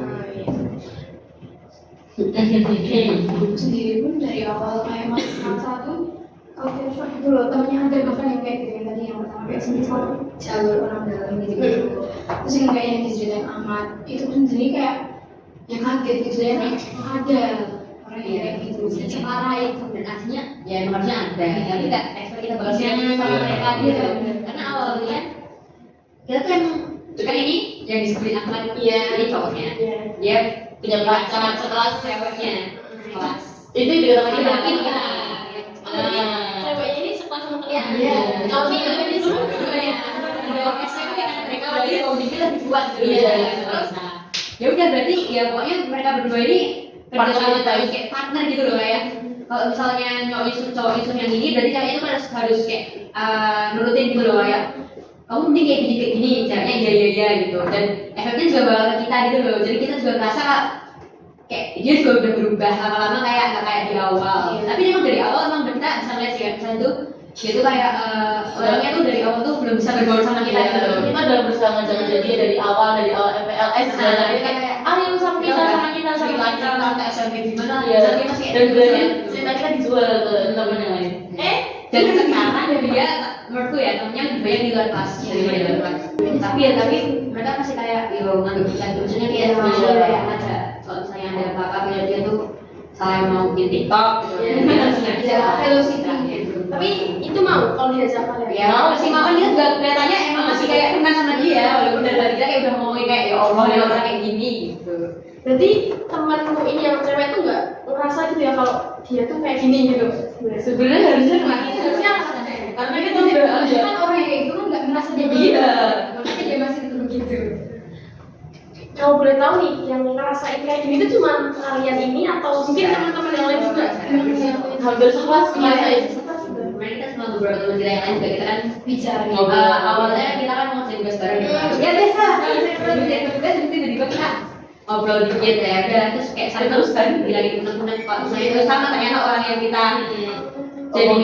Aku sendiri pun dari awal kayak masuk kelas 1 kalau Virtual gitu loh, temennya ada bahkan yang kayak gitu yang tadi yang pertama kayak semisal jalur orang dalam gitu. Terus yang kayak yang diceritain Ahmad itu pun sendiri kayak yang kaget gitu ya, ada orang yang kayak gitu separah itu. Dan aslinya ya emang harusnya ada, tapi nggak expect kita bakal siapin sama mereka gitu. Karena awalnya kita tuh emang kan ini yang disebutin Ahmad ini cowoknya, dia Punya pacar. sekelas ceweknya, sekelas. Itu juga sama kita. Iya. ceweknya ini sekelas sama kalian? Iya. Kalau kita ini semua juga ya? Udah SMP kan mereka lagi komunikasi lebih kuat gitu. Iya. Terus ya udah berarti ya pokoknya mereka berdua ini kerja sama kayak partner gitu loh kayak kalau misalnya cowok isu yang ini berarti ceweknya itu kan harus kayak nurutin gitu loh kayak kamu mending kayak gini ceweknya iya gitu dan efeknya juga bakal ke kita gitu loh jadi kita juga merasa kayak dia juga udah berubah lama-lama kayak nggak kayak di awal tapi emang dari awal emang kita bisa lihat sih misalnya tuh dia tuh kayak orangnya tuh dari awal tuh belum bisa bergaul sama kita gitu loh Kita udah berusaha ngajak dia dari awal MPLS dan kayak ayo sama kita sampai SMP gimana Iya. tapi masih Dan berarti cerita kita dijual ke temen yang lain. dan sekarang dia menurutku ya temennya lebih banyak di luar kelas daripada di dalam kelas tapi mereka masih kayak yo nganggep kita maksudnya kayak kayak aja kalau misalnya ada apa-apa kayak dia tuh saya mau bikin TikTok gitu Ada velocity. Tapi itu mau kalau diajak kalian? ya masih makan dia juga kelihatannya emang masih kayak kenal sama dia walaupun dari tadi kita kayak udah ngomongin kayak ya Allah ya orang kayak gini gitu Berarti temanmu ini yang cewek tuh nggak ngerasa gitu ya kalau dia tuh kayak gini gitu? Sebenarnya harusnya Harusnya karena kita udah ada. Kan orang yang kayak gitu kan nggak merasa dia Iya. makanya dia masih tetap begitu. Kalau boleh tahu nih, yang ngerasain kayak gini tuh cuma kalian ini atau mungkin teman-teman yang lain juga? Hampir sekelas ngerasain. kemarin kita sama beberapa teman kita yang lain juga kita kan Bicara. awalnya kita kan mau kerjain tugas bareng gitu kan. Ya biasa kalau saya kerjain tugas tiba-tiba kita ngobrol dikit ya udah terus kayak saling terus kan bilangin teman-teman kalau misalnya itu sama ternyata orang yang kita jadi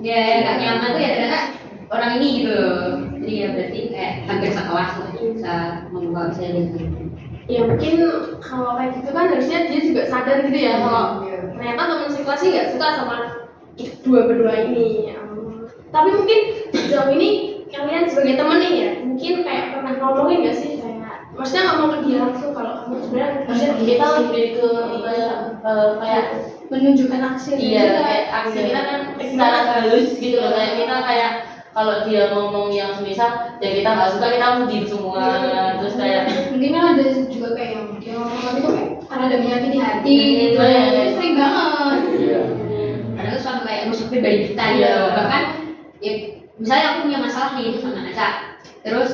ya nggak nyaman tuh ya ternyata orang ini gitu loh jadi ya berarti kayak hampir sekelas lah bisa membuka saya gitu Ya mungkin kalau kayak gitu kan harusnya dia juga sadar gitu ya kalau ternyata teman sekelasnya nggak suka sama berdua ini. Tapi mungkin sejauh ini kalian sebagai temen nih ya, mungkin kayak pernah ngomongin nggak sih kayak, maksudnya ngomong ke dia langsung kalau kamu sebenarnya harusnya Kita lebih ke kayak Menunjukkan aksi. iya kayak aksi kita kan secara halus gitu loh kayak kita kayak kalau dia ngomong yang semisal ya kita nggak suka kita mau diem semua terus kayak Mungkin kan ada juga kayak yang dia ngomong tapi kok kayak karena ada menyakiti hati gitu. Iya. Sering banget. karena itu sama kayak musuh pribadi kita gitu Iya. bahkan ya misalnya aku punya masalah nih sama Naca terus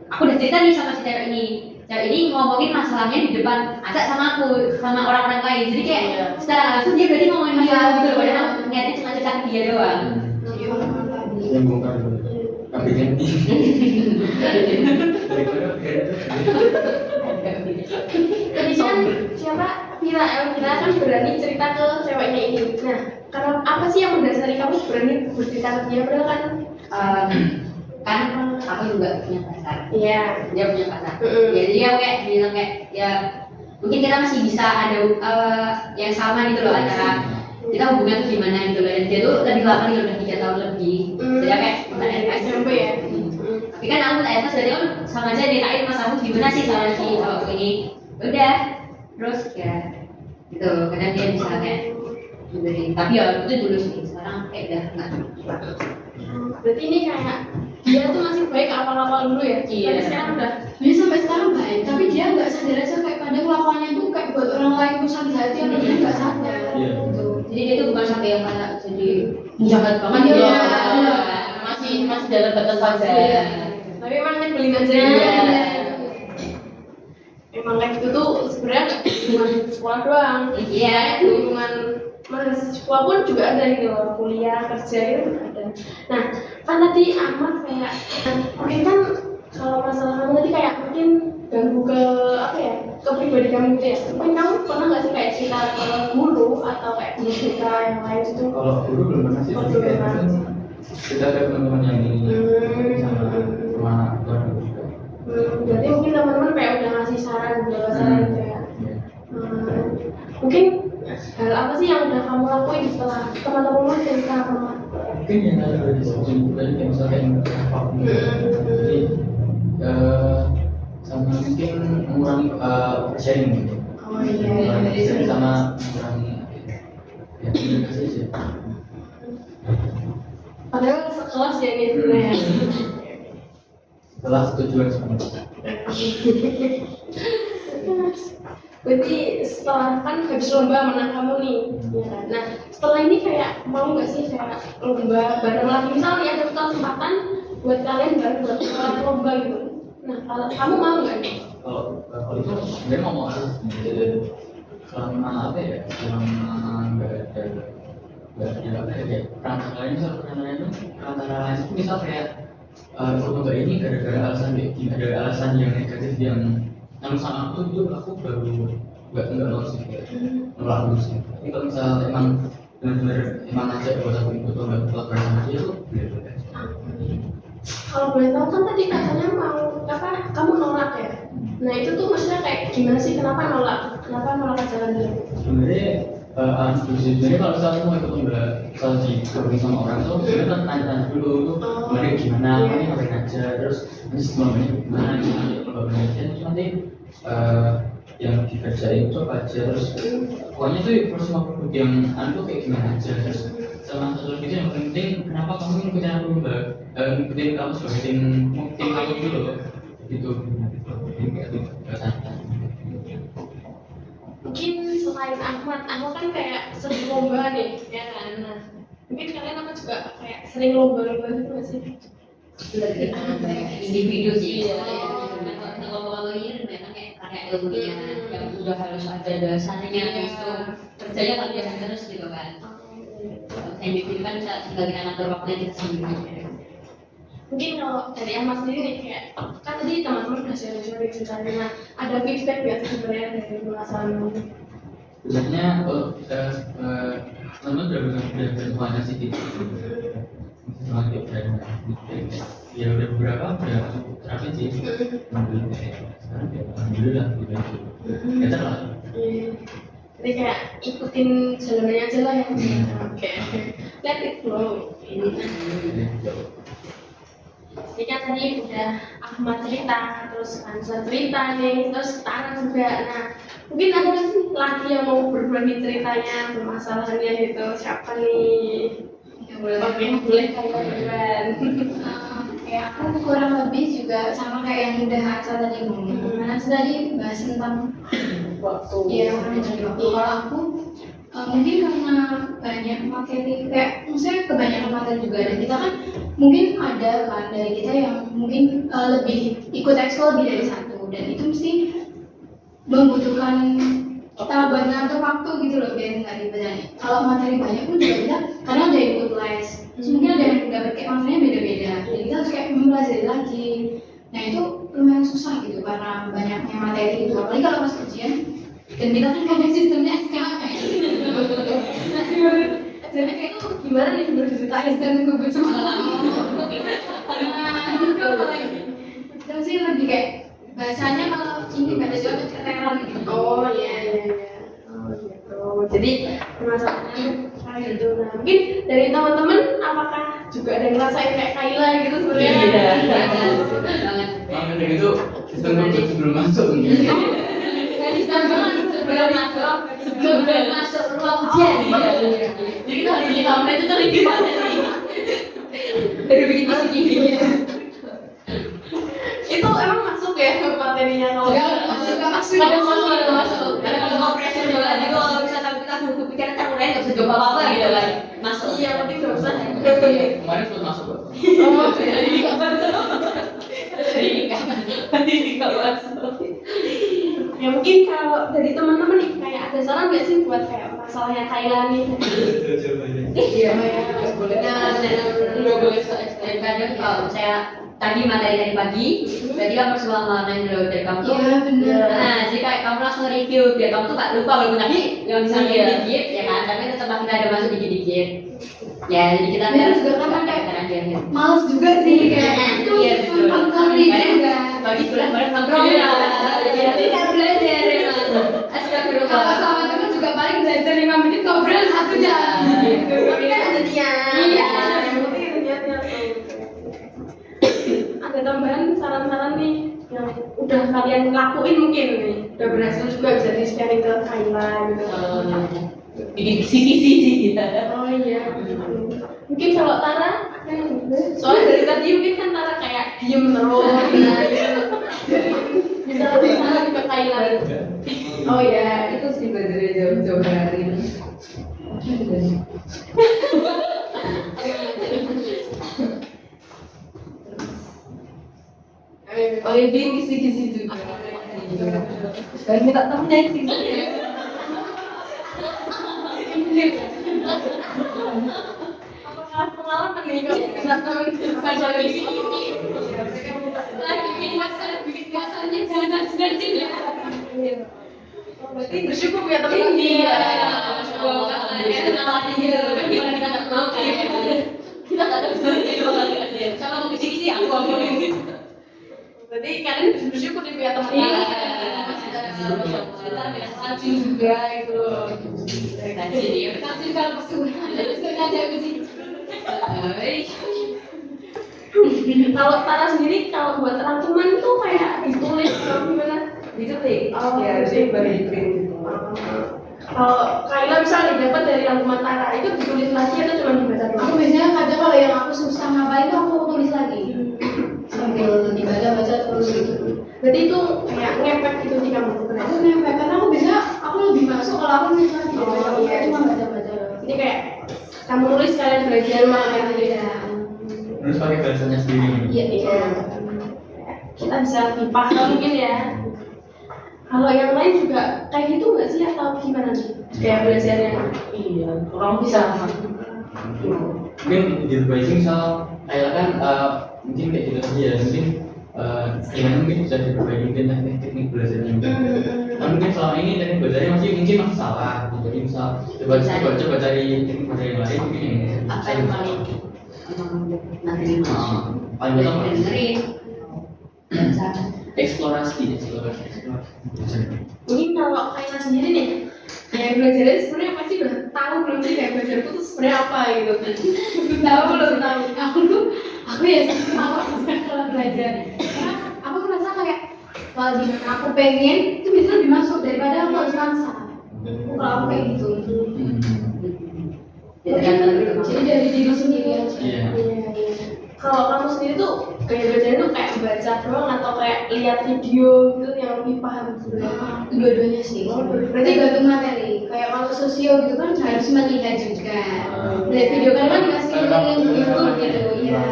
aku udah cerita nih sama si cewek ini ngomongin masalahnya di depan Aca sama aku sama orang-orang lain jadi kayak secara langsung dia berarti ngomongin masalah gitu loh padahal niatnya cuma cerita ke dia doang Jadi orang-orang tadi. yang bongkar dulu tapi ganti daripada Tadi kan siapa Elvira kan berani cerita ke ceweknya ini. Nah, karena apa sih yang mendasari kamu berani bercerita ke dia? Padahal kan Kan aku juga punya pacar, iya. dia punya pacar. Ya, jadi aku kayak bilang kayak ya mungkin kita masih bisa ada yang sama gitu loh antara kita hubungan tuh gimana gitu loh. Dan dia tuh lebih lama nih, udah 3 tahun lebih. Jadi aku kayak minta advice. SMP ya. Tapi kan aku minta advice dari kan sama aja dirain mas aku gimana sih sama si cowok ini. Udah, terus ya gitu. Kadang dia bisa kayak memberi. Tapi ya itu dulu sih. Sekarang kayak udah nggak. Berarti ini kayak dia tuh masih baik awal-awal dulu ya. Iya. Tapi sekarang udah. Dia sampai sekarang baik, tapi dia nggak sadar aja kayak kadang kelakuannya tuh kayak buat orang lain tuh sakit hati, apa dia nggak sadar. Iya. Gitu. Jadi dia tuh bukan sampai yang kayak jadi jahat banget Iya. gitu. Masih dalam batas wajar. Iya. Tapi emang nyebelin aja. Iya. Emang kayak gitu tuh sebenarnya nggak cuma di sekolah doang. Iya. Di lingkungan mahasiswa pun juga ada gitu loh, kuliah kerja itu ada. Nah, kan tadi Ahmad kayak mungkin kan kalau masalah kamu tadi kayak mungkin ganggu ke apa ya, ke pribadi kamu gitu ya. Mungkin kamu pernah nggak sih kayak cerita ke guru atau kayak guru cerita yang lain itu? kalau guru belum pernah sih Oh, tapi belum kayak pernah. mungkin kita ke teman-teman yang ini sama keluarga juga. Berarti mungkin teman-teman kayak udah ngasih saran beberapa saran gitu ya. Iya. Mungkin hal apa sih yang udah kamu lakuin setelah teman-teman cerita sama? Mungkin yang tadi udah disebutkan juga kayak misalnya yang apa jadi sama mungkin mengurangi sharing gitu. Oh iya. Mengurangi sharing sama mengurangi ya komunikasi sih. Padahal sekelas ya ini sebenarnya. Setelah tujuan sama Berarti setelah kan habis lomba menang kamu nih, ya kan? Nah setelah ini kayak mau nggak sih kayak lomba bareng lagi? Misal nih ada kesempatan buat kalian bareng buat lomba gitu. Nah kalau kamu mau nggak nih? kalau itu sebenarnya ngomong aja selama apa ya selama nggak ada apa ya kayak perantara lain misal perantara lain itu misal kayak ikut lomba ini gara-gara alasan ada alasan yang negatif yang sama aku baru nggak lolos sih nolak dulu sih. Tapi kalau misal emang benar-benar emang ngajak buat aku ikut lomba bareng sama dia tuh boleh. Kalau boleh tahu kan tadi katanya mau apa? Kamu nolak ya? Nah itu tuh maksudnya kayak gimana sih? Kenapa nolak? Kenapa nolak ajaran dia? Sebenarnya kalau misalnya mau ikut lomba misal dihubungi sama orang tuh sebenarnya kan tanya dulu tuh kemarin gimana, ini ngapain aja, terus nanti lombanya gimana, nanti lombanya terus nanti yang dikerjain itu apa aja, terus pokoknya tuh semua produk yang anu kayak gimana aja, terus sama satu lagi yang penting kenapa kamu ngikutin aku lomba, ngikutin kamu sebagai tim kamu gitu loh, gitu. Mungkin selain Ahmad kan kayak sering lomba nih, ya kan? Nah, mungkin kalian apa juga kayak sering lomba-lomba gitu nggak sih? Lebih individu sih. Iya. Kalau ini memang kayak ilmunya yang udah harus ada dasarnya, terus tuh kerjanya latihan terus gitu kan. Individu kan bisa tinggal kita ngatur waktunya kita sendiri. Mungkin kalau dari Ahmad sendiri nih kayak kan tadi teman-teman udah sharing ceritanya, nah ada feedback nggak sih sebenarnya dari permasalahan kamu? Sebenarnya kalau kita teman udah bersemuanya sih gitu. Semuanya udah ya udah beberapa udah terapin sih. Sekarang ya alhamdulillah udah better lah. Jadi kayak ikutin jalannya aja lah ya. Oke. Let it flow. Jadi kan tadi udah Ahmad cerita, terus Ansa cerita nih, terus Tara juga. Nah, mungkin ada lagi yang mau berbagi ceritanya, permasalahannya gitu. Siapa nih? Oke, boleh kayak duluan. Kayak aku kurang lebih juga sama kayak yang udah Ansa tadi ngomong. Karena Ansa tadi bahas tentang Waktu. iya manajemen waktu. Kalau aku mungkin karena banyak materi kayak maksudnya kebanyakan materi juga, dan kita kan mungkin ada kan dari kita yang mungkin lebih ikut ekskul lebih dari satu, dan itu mesti membutuhkan kita buat ngatur waktu gitu loh biar nggak ribet. Kalau materi banyak pun juga kita kadang ada ikut les, terus mungkin ada yang dapat kayak materinya jadi kita harus kayak mempelajari lagi. Nah itu lumayan susah gitu karena banyaknya materi gitu, apalagi kalau pas ujian dan kita kan kadang sistemnya SKS. Jadi kayak itu gimana nih menurut ceritanya? Dan gue cuma lama. Itu apalagi. Terus sih lebih kayak bahasanya kalau ini bahasa Jawa tuh keteran gitu. Oh iya. Oh gitu. Jadi permasalahannya kayak gitu. Nah mungkin dari teman-teman apakah juga ada yang ngerasain kayak Kaila gitu sebenarnya? Iya. banget. Maka dari itu sistem konsep sebelum masuk mungkin. Sebelum masuk ruang ujian. Jadi kita hari ini kamu itu tuh lebih materi. Baru bikin isi. Itu emang masuk ya materinya kalau Enggak masuk. Masuk. Karena kalau kompresor juga jadi kalau misalkan kita belum kepikiran kan udah nggak bisa jawab apa-apa gitu kan. Masuk. iya penting nggak usah. Kemarin sempat masuk kok. Oh Jadi nggak masuk. Jadi nggak masuk. ya mungkin kalau dari teman-teman nih kayak ada saran nggak sih buat kayak masalahnya Kaila nih? Iya, boleh. Dua boleh kadang kalau saya tadi materi dari pagi, berarti kamu harus ulang-ulangan dulu dari kamu tuh. Iya benar. Nah, jadi kayak kamu langsung review biar kamu tuh gak lupa walaupun tadi yang bisa dikit ya kan, tapi tetap kita ada masuk dikit-dikit. Ya, jadi kita Bener harus juga kan kayak akhir. males juga sih kayak itu Iya, betul. kali juga. Bagi sebelah bareng nongkrong ya. Jadi kita belajar ya mas. Kalau Astagfirullah. sama teman juga paling belajar 5 menit ngobrol 1 jam. Tapi kan ada niat. Iya. Yang penting ada niatnya. Ada tambahan saran-saran nih yang udah kalian lakuin mungkin nih, udah berhasil juga bisa di sharing ke Kaila gitu. Bikin kisi-kisi kita. Oh iya. Mungkin kalau Tara, soalnya dari tadi mungkin kan Tara kayak diem terus, nah gitu. Bisa lebih saran ke Kaila. Oh ya, itu sih belajar jauh-jauh hari. Oh ya, dia kisi-kisi juga. Dan minta temennya kisi-kisi. Apakah pengalaman nih kalau kita teman Lagi bikin masalahnya jangan jelasin ya. berarti bersyukur ya teman-teman. Iya. Kenalan gitu. Kan gimana kita nggak tahu kan? Kita nggak tahu sebenarnya. Sama mau kisi-kisi aku ngomongin gitu. Berarti kalian bersyukur nih punya teman. Rajin juga itu. Tapi kalau pas sengaja sih. Kalau Tara sendiri kalau buat rangkuman tuh kayak ditulis atau gimana? Diketik. Oh, Ya, harusnya baru di print. Kalau Kaila misalnya dapat dari rangkuman Tara itu ditulis lagi atau cuma dibaca doang? Aku biasanya kadang kalau yang aku susah ngapain tuh aku tulis lagi. Sambil dibaca-baca terus gitu. Berarti itu kayak ngefek gitu sih kamu sebenarnya. Aku nempel karena aku biasanya aku lebih masuk kalau aku nulis lagi. Oh, iya. Cuma baca-baca. Ini kayak kamu nulis kalian belajar mah gitu ya. Terus pakai bahasanya sendiri. Iya, iya. Kita bisa lebih paham mungkin ya. Kalau yang lain juga kayak gitu nggak sih atau gimana nih? Kayak belajarnya? Iya, kurang bisa. Mungkin diperbaiki misal kayak kan mungkin kayak gitu aja ya mungkin gimana mungkin bisa diperbaiki mungkin teknik belajarnya mungkin. Kan mungkin selama ini teknik belajarnya mungkin masih salah. Jadi misal coba cari teknik belajar yang lain mungkin yang Apa yang paling nanti paling utama dengerin. eksplorasi. Ini kalau Kaila sendiri nih, kayak belajarnya sebenarnya pasti udah tahu belum sih kayak belajarku tuh sebenarnya apa gitu. Tahu belum tahu? Aku ya sama kalau belajar. Karena aku merasa kayak kalau gimana aku pengen itu bisa lebih masuk daripada aku harus maksa. Kalau aku kayak gitu. Jadi dari diri sendiri aja. Iya. Kalau kamu sendiri tuh kayak belajarnya tuh kayak baca doang atau kayak lihat video gitu yang lebih paham sebenarnya? Dua-duanya sih. Berarti gantung materi. Kayak kalau sosio gitu kan harus melihat juga. Dari video kan dikasih link YouTube gitu. Ya,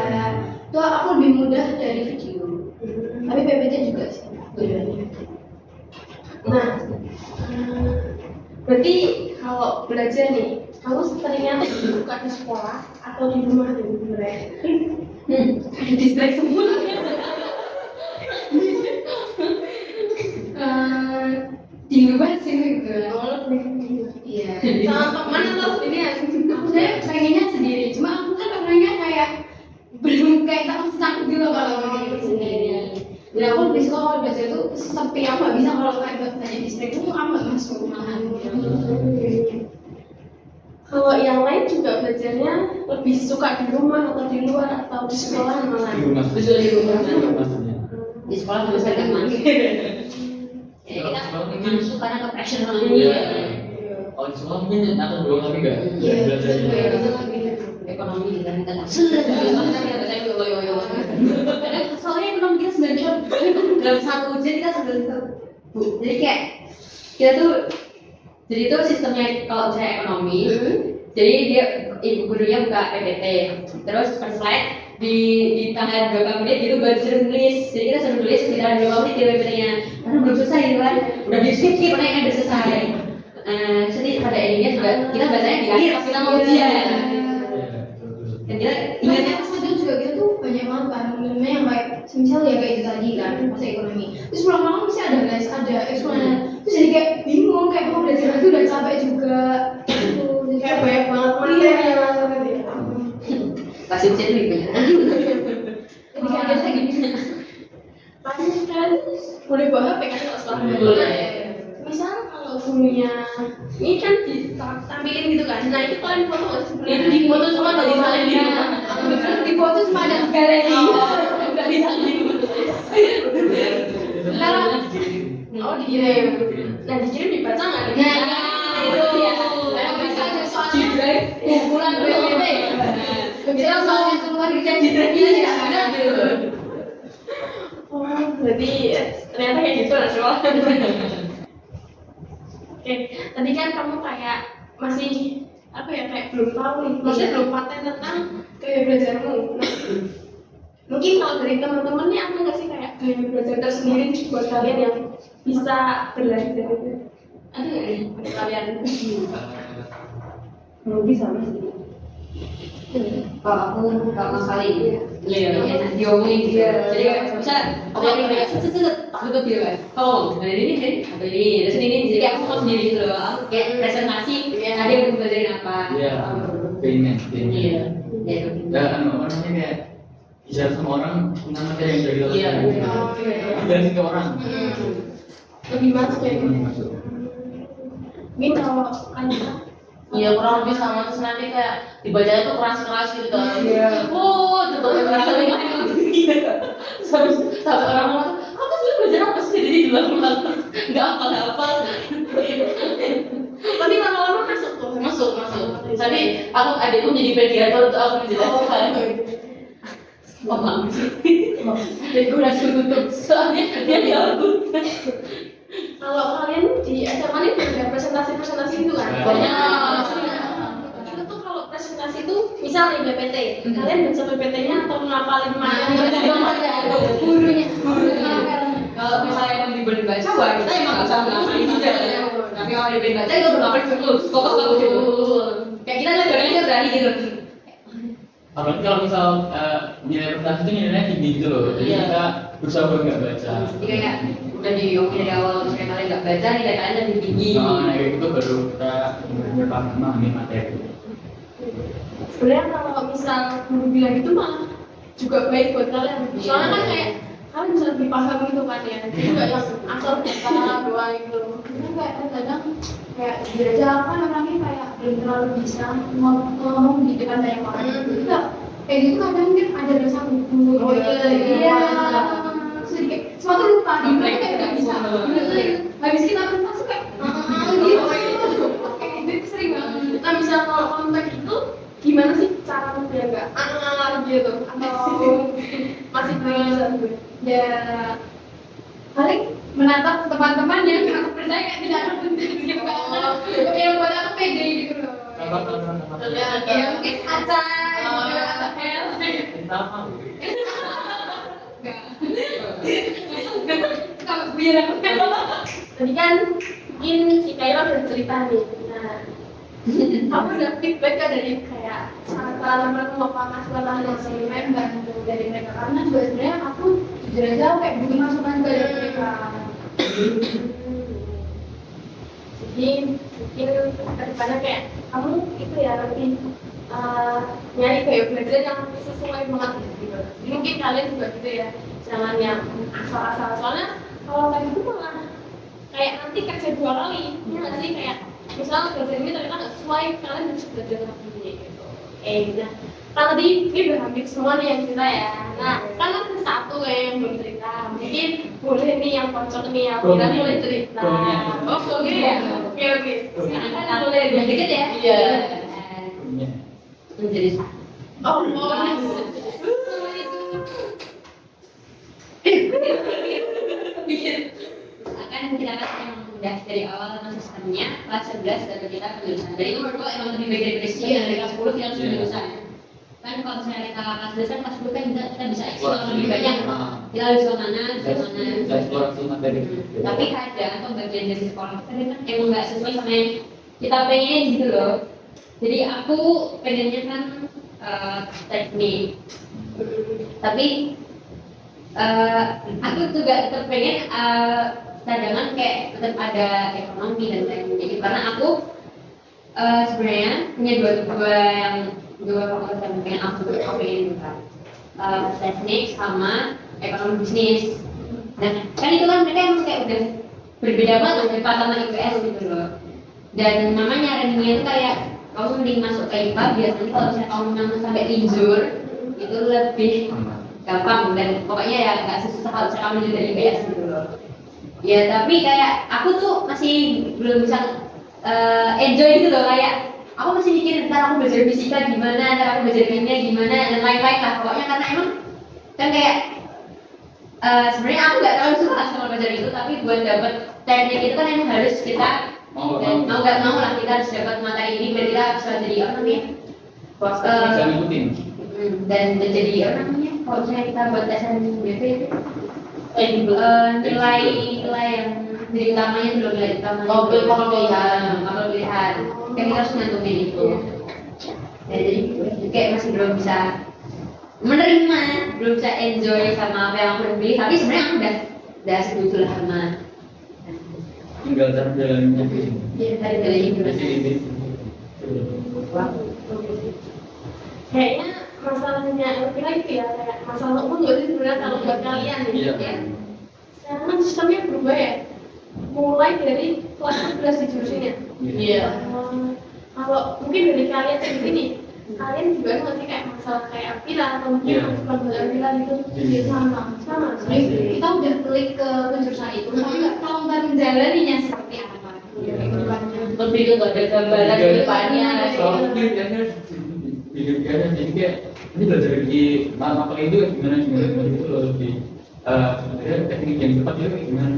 itu aku lebih mudah dari video. Tapi PPT juga sih. Dua-duanya. Nah, berarti kalau belajar nih, kamu seringnya suka di sekolah atau di rumah sebenarnya? Ada distract semua. Di luar sih juga. Oh, Iya. sama teman atau sendirian? Aku sebenarnya pengennya sendiri, cuma aku kan orangnya kayak belum kayak takut gitu kalau main sendiri. Dan aku lebih suka kalau belajar itu sepi, aku nggak bisa kalau kayak banyak distract itu aku nggak masuk malahan. Kalau yang lain juga belajarnya lebih suka di rumah atau di luar atau di sekolah malah? Di rumah Betul, di rumah. maksudnya. Di sekolah nggak bisa gak masuk. Ya kita masuk karena ke pressure banget. Iya. Kalau di sekolah mungkin nonton doang tapi nggak Iya, belajar. kayak bisa lagi deh. Ekonomi kita kita soalnya kita baca yo. Soalnya ekonomi kita 9 tahun dalam satu ujian kita 9 tahun. Bu, jadi kayak kita tuh jadi itu sistemnya kalau misalnya ekonomi, jadi dia ibu gurunya buka PPT, terus per slide di tangan 2 menit gitu buat suruh nulis. Jadi kita suruh nulis sekitar 2 menit di PPT-nya. Karena belum selesai gitu kan, udah di skip pertanyaannya udah selesai. Jadi pada endingnya juga kita bacanya di akhir pas kita mau ujian. Iya, betul. Dan kita Ingatnya ingatnya pas itu juga kita tuh banyak banget kan filmnya yang kayak semisal ya kayak itu tadi kan masa ekonomi. Terus pulang-pulang mesti ada les, ada eksplorasi. Terus jadi kayak bingung kayak mau belajar lagi udah capek juga. Gitu. Jadi Kayak banyak banget materi yang langsung tadi. kasih ujian lebih banyak. Jadi kayak ada lagi. Pasti kan boleh bawa HP kan kalau sekolah? Boleh. Misal kalau gurunya ini kan ditampilin gitu kan, nah itu kalian foto nggak sih? Itu di foto cuma nggak disalin di rumah. Beneran di foto cuma ada di galeri. Nggak disalin di rumah. Oh dikirim. Nah dikirim dibaca nggak? Nah, itu ya. Karena bisa ada soalnya kumpulan PPT. Kita soalnya keluar di drive ini tidak ada. Oh berarti ternyata kayak gitu lah sekolah. Oke, tadi kan kamu kayak masih apa ya kayak belum tahu nih, maksudnya belum paten tentang gaya belajarmu. Nah, mungkin kalau dari teman-teman nih ada nggak sih kayak gaya belajar tersendiri buat kalian yang bisa belajar itu? Ada nggak nih buat kalian? Rugi sama sih. Kalau aku pertama kali Iya. enak diomongin gitu. Jadi kayak bisa aku yang kayak takut tuh gitu kan. Oh, dari ini atau ini, terus ini jadi kayak aku mau sendiri gitu loh. Aku kayak presentasi, ada yang mau belajarin apa. Iya, pengen. Iya. Ya itu. Dan orangnya kayak bicara sama orang tentang materi yang dari Iya. jelasin ke orang. Lebih masuk ya. Masuk. Mungkin kalau Anita, Iya kurang lebih sama, terus nanti kayak dibacanya tuh keras-keras gitu kan. Iya. Tutup keras sampai orang ngomong, kamu tuh belajar apa sih? Jadi diulang-ulang terus nggak hafal-hafal. tapi lama-lama masuk tuh. Masuk. Tadi aku adikku jadi mediator untuk aku menjelaskan. Oh maaf. Jadi gue udah tutup soalnya dia diabut. Kalau kalian di SMA ini ada presentasi gitu kan? Banyak. Kita tuh kalau presentasi itu misal nih PPT, kalian baca PPT-nya atau ngapalin Gurunya. Kalau misalnya yang diberi baca, wah kita emang nggak usah ngapain juga. Tapi kalau diberi baca, itu udah ngapain fokus dulu. Kayak kita lihat orangnya berani gitu. Apalagi kalau misal nilai presentasi itu nilainya tinggi gitu loh, jadi Iya. kita berusaha buat nggak baca. Jadi kayak udah diomongin dari awal, misalnya kalian nggak baca, nilai kalian lebih tinggi. Nah, kayak gitu baru kita benar-benar memahami materi. Sebenarnya kalau misal guru bilang itu malah juga baik buat kalian. Soalnya kan kayak kalian bisa lebih paham gitu kan ya. Jadi nggak yang asal kata doang gitu. Karena kayak kadang kayak dia aja kan orangnya kayak belum terlalu bisa ngomong di depan banyak orang. Jadi kayak gitu kadang mungkin ada rasa gugup. Oh, iya. Jadi kayak semua tuh lupa di mereka kayak nggak bisa. Habis kita presentasi kayak gitu. Kayak gitu sering banget. Nah misal kalau konteks itu gimana sih cara biar nggak gitu atau masih belum bisa gitu? Ya paling menatap teman-teman yang aku percaya kayak tidak ada penting gitu kan. Yang buat aku pede gitu loh. Ya mungkin aja. Kalau biar aku Tadi kan mungkin si Kaila udah cerita nih. Nah Kamu ada feedback gak dari kayak para teman-teman apa masukan dari member dari mereka? Karena juga sebenarnya aku jujur aja aku kayak butuh masukan juga dari mereka. Jadi mungkin kedepannya kayak kamu itu ya lebih nyari kayak belajar yang sesuai banget gitu. Jadi mungkin kalian juga gitu ya, jangan yang asal-asal. Soalnya kalau kayak gitu malah kayak nanti kerja 2 kali, ya nggak sih kayak misalnya belajar ini ternyata nggak sesuai, kalian bisa belajar lagi gitu. Nah, kan tadi ini udah hampir semua nih yang cerita ya. Nah, kan ada satu kayak yang belum cerita. Mungkin boleh nih yang kocok nih, yang kira boleh cerita. Oh, oke ya. Oke. Sekarang kan boleh Yang deket ya? Iya. Menjadi Oh, akan kita kan emang udah dari awal sama sistemnya kelas 11 dan kita penjurusan. Dari itu menurut gua emang lebih baik dari presisi dari kelas 10 kita harus penjurusan. Kan kalau misalnya kita kelas 11 kan kelas 10 kan kita bisa eksplor lebih banyak. Kita harus ke mana, eksplorasi materi. Tapi kadang pembagian dari sekolah kita kan emang nggak sesuai sama yang kita pengen gitu loh. Jadi aku pengennya kan teknik, tapi aku juga tetap pengen cadangan kayak tetap ada ekonomi dan teknik. Jadi karena aku sebenarnya punya dua fakultas yang pengen aku pengen buka, teknik sama ekonomi bisnis. Dan kan itu kan mereka emang kayak udah berbeda banget IPA sama IPS gitu loh. Dan mama nyaraninnya itu kayak kamu mending masuk ke IPA biar nanti kalau misalnya kamu memang sampai linjur itu lebih gampang dan pokoknya ya nggak susah kalau misalnya kamu dari IPS gitu loh. Ya tapi kayak aku tuh masih belum bisa enjoy gitu loh, kayak aku masih mikir ntar aku belajar fisika gimana, ntar aku belajar kimia gimana dan lain-lain lah pokoknya, karena emang kan kayak sebenarnya aku nggak terlalu suka sama belajar itu, tapi buat dapet teknik itu kan emang harus kita mau nggak mau lah kita harus dapat materi ini biar kita bisa jadi apa namanya Bisa ngikutin. dan jadi apa namanya kalau misalnya kita buat tes SNMPTN itu nilai yang jadi utamanya itu nilai utamanya Kapal pilihan. kan kita harus nyantumin itu ya, jadi kayak masih belum bisa menerima, belum bisa enjoy sama apa yang aku pilih, tapi sebenarnya aku udah setuju lah sama Tinggal cara jalaninnya. dari Ini. kayaknya masalahnya LPH itu ya kayak masalah umum nggak sih sebenarnya kalau buat kalian Iya. ya. Sekarang kan sistemnya berubah ya. Mulai dari kelas 11 di jurusan ya. Iya. Kalau mungkin dari kalian kayak gini, kalian juga nggak sih kayak masalah kayak Apila atau mungkin Iya. masukan buat Apila gitu? Iya. Sama. Jadi kita udah klik ke penjurusan itu, tapi nggak tahu ntar menjalaninya seperti apa. Lebih ke nggak ada gambaran ke depannya. Soalnya biasanya hidup biasa jadi kayak ini belajar di apa itu gimana gitu loh, lebih sebenarnya teknik yang tepat itu gimana.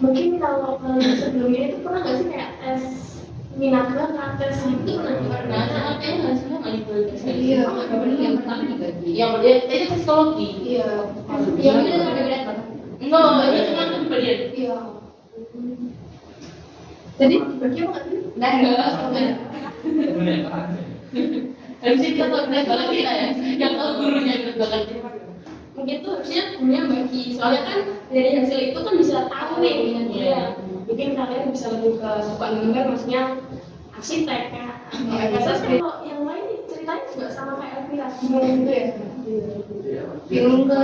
Mungkin kalau sebelumnya itu pernah nggak sih kayak tes minat bakat, tes itu pernah? Karena artinya hasilnya nggak dibagi. Iya, yang pertama dibagi Yang dia itu psikologi. Iya. yang itu ada berat banget. Enggak, itu cuma kepribadian. Iya. Jadi bagi apa nggak sih? Enggak. Harusnya kita tahu berat banget kita ya. Yang tahu gurunya berat banget. Mungkin tuh harusnya punya bagi, soalnya kan dari hasil itu kan bisa tahu nih minat dia. Iya. Mungkin kalian bisa lebih ke suka gambar, maksudnya arsitek ya. Terus kalau yang lain ceritanya juga sama kayak Elvira, bingung gitu ya. Bingung ke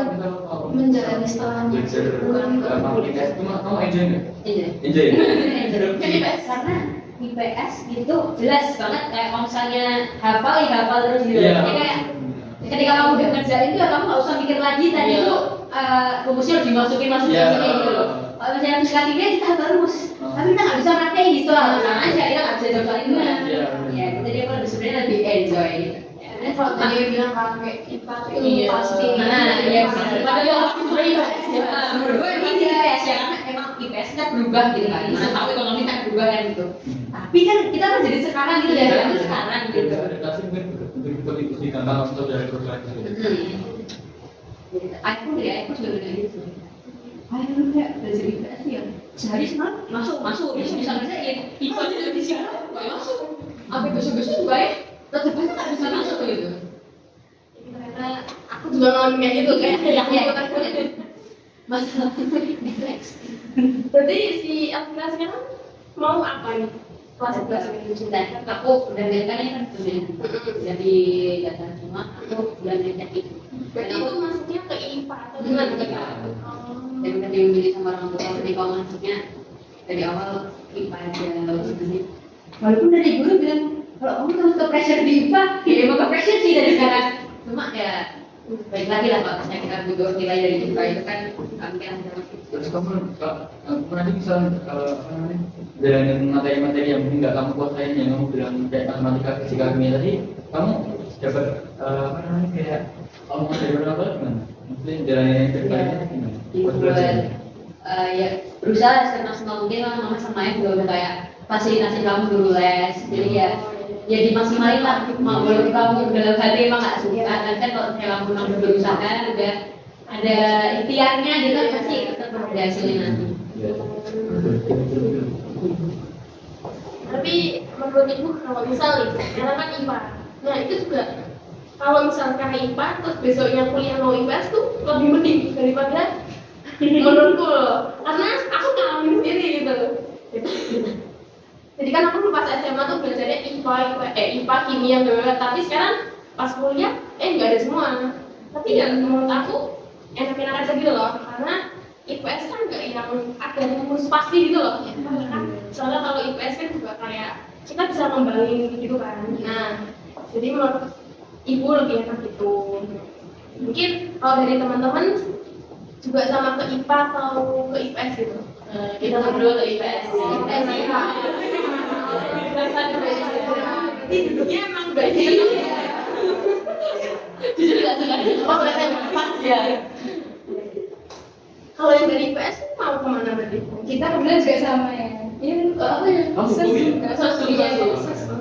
menjalani setelahnya. Bukan ke Cuma kamu enjoy nggak? Iya. Enjoy. Kan IPS karena IPS itu jelas banget kayak kalau misalnya hafal ya hafal terus gitu. Iya. Jadi kayak ketika kamu udah ngerjain itu ya kamu nggak usah mikir lagi tadi Iya. itu rumusnya harus dimasukin Iya. gitu loh. Kalau misalnya fisika kimia kita hafal rumus, tapi kita nggak bisa praktekin di soal sama aja kita nggak bisa jawab soal itu kan. Iya. Ya jadi aku lebih sebenarnya lebih enjoy. Ini kalau tadi dia bilang kan kayak IPA itu Iya. pasti. Nah, iya. Padahal aku sebenarnya Menurut gue emang di IPS ya karena emang IPS kan berubah gitu kan. Mana tahu ekonomi kan berubah kan gitu. Tapi kan kita kan jadi sekarang gitu ya, kan sekarang gitu. Adaptasi mungkin untuk ikut di tantangan atau dari program itu. Aku dari aku juga udah gitu. Ayo lu nggak belajar IPS ya? sehari semalam masuk bisa kerja ya IPA di sini nggak masuk apa besok juga ya tetap aja nggak bisa masuk gitu. Ternyata aku juga ngalamin kayak gitu kayak Masalah berarti si Alvira sekarang mau apa nih kelas 11 ini? dan aku udah kan ini kan jadi data cuma aku udah ngecek itu. Berarti itu masuknya ke IPA atau gimana? Dan kita dimilih sama orang tua jadi kalau masuknya dari awal IPA aja sebenarnya. Walaupun dari guru bilang kalau kamu harus ke pressure di IPA, ya emang ke pressure sih dari sekarang. Cuma ya baik lagi lah kalau misalnya kita butuh nilai dari IPA itu kan kami kan Terus kamu nanti bisa apa namanya jalanin materi-materi yang mungkin nggak kamu kuasain yang kamu bilang kayak matematika, fisika, kimia tadi, kamu dapat apa namanya kayak kamu mau dari berapa gimana? Mungkin jalanin yang terbaiknya gimana? Buat belajar. Ya berusaha semaksimal mungkin lah mama sama ayah juga udah kayak fasilitasi kamu dulu les jadi ya dimaksimalin lah mau walaupun kamu dalam hati emang nggak suka dan kan kalau misalnya kamu memang berusaha udah ada ikhtiarnya gitu kan pasti tetap ada hasilnya nanti. Tapi menurut ibu kalau misal nih, karena kan IPA, nah itu juga kalau misal sekarang IPA terus besoknya kuliah mau IPS tuh lebih mending daripada menurutku loh, karena aku ngalamin sendiri gitu. Jadi kan aku pas SMA tuh belajarnya IPA, kimia, tapi sekarang pas kuliah nggak ada semua. Tapi ya menurut aku enak-enak aja gitu loh, karena IPS kan nggak yang ada rumus pasti gitu loh. Soalnya kalau IPS kan juga kayak kita bisa ngembangin gitu kan. Nah, jadi menurut ibu lebih enak gitu. Mungkin kalau dari teman-teman juga sama ke IPA atau ke IPS gitu. Kita berdua ke IPS. Ini duduknya emang udah gitu. Jujur nggak suka. Oh ternyata pas ya. Kalau yang dari IPS mau kemana berarti? Kita kebetulan juga sama ya. Ini apa ya?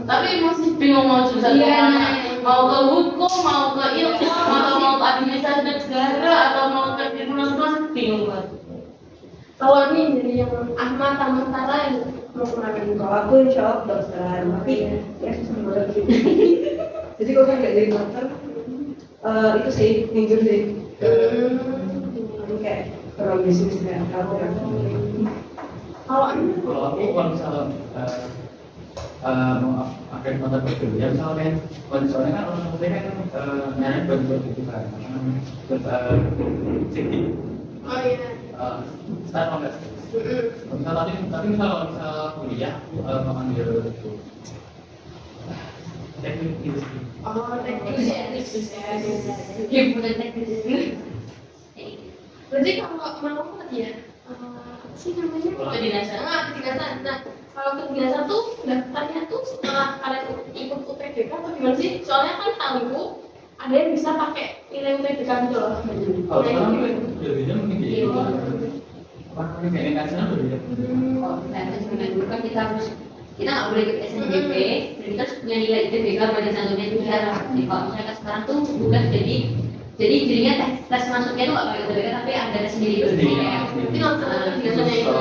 Tapi masih bingung mau jurusan mana. Mau ke hukum, mau ke ilmu, atau mau ke administrasi negara, atau mau ke ilmu bingung banget. Kalau nih jadi yang Ahmad Tamantara yang mau kemana nih? Kalau aku insya Allah dokter, tapi ya susah banget sih. Jadi kalau nggak jadi dokter, itu sih minggu sih. Ini kayak orang bisnis kayak kamu kan. Kalau Kalau misalnya mau akhir mata kuliah, ya misalnya soalnya kan orang tua kan nyari buat itu kan, safety. oh iya. Start enggak? Misal tapi misal kuliah mengambil itu teknik industri. Oh teknik. Ya bukan teknis. Berarti kalau mau apa ya? Apa sih namanya? Kedinasan. Kedinasan. Nah, kalau kedinasan tuh daftarnya tuh setelah kalian ikut UTBK atau gimana sih? Soalnya kan tahu ada yang bisa pakai nilai UTBK gitu loh. Kalau sekarang lebihnya mungkin jadi apa namanya kayak nasional lebih. Oh, nah eksperimen dulu kan kita nggak boleh ikut SNBP, dan kita harus punya nilai ITBK pada satunya itu syarat. Jadi kalau misalnya sekarang tuh bukan jadinya tes masuknya tuh nggak pakai UTBK tapi ada tes sendiri kayak Itu langsung kedinasannya itu.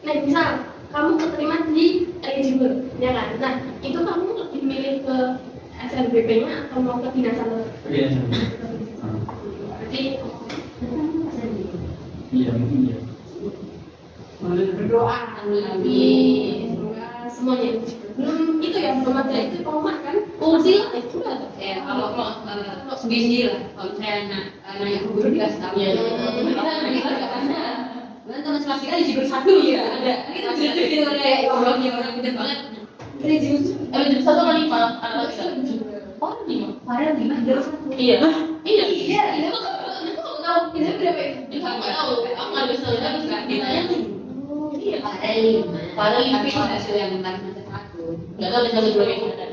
Nah, misal kamu keterima di eligible, ya kan? Nah, itu kamu lebih milih ke SNBP-nya atau mau ke dinasan? Berarti Iya mungkin ya. berdoa amin semoga semuanya itu ya belum ada itu pengumuman kan masih lah itu lah ya kalau sendiri lah kalau misalnya nanya ke guru dikasih tahu ya kan teman sekelas kita di Jibur 1 ya ada kita jadi gitu kayak orangnya orang pintar banget dari jus Jam 1 sama 5 anak kita. Oh 5. padahal 5 jauh 1 Iya. Iya. iya ini kok tahu ini berapa ya Itu aku nggak tahu. Aku nggak bisa lihat tapi nggak ditanya. Iya. padahal 5 tapi hasil yang macam-macam aku Nggak tahu bisa berdua yang mana.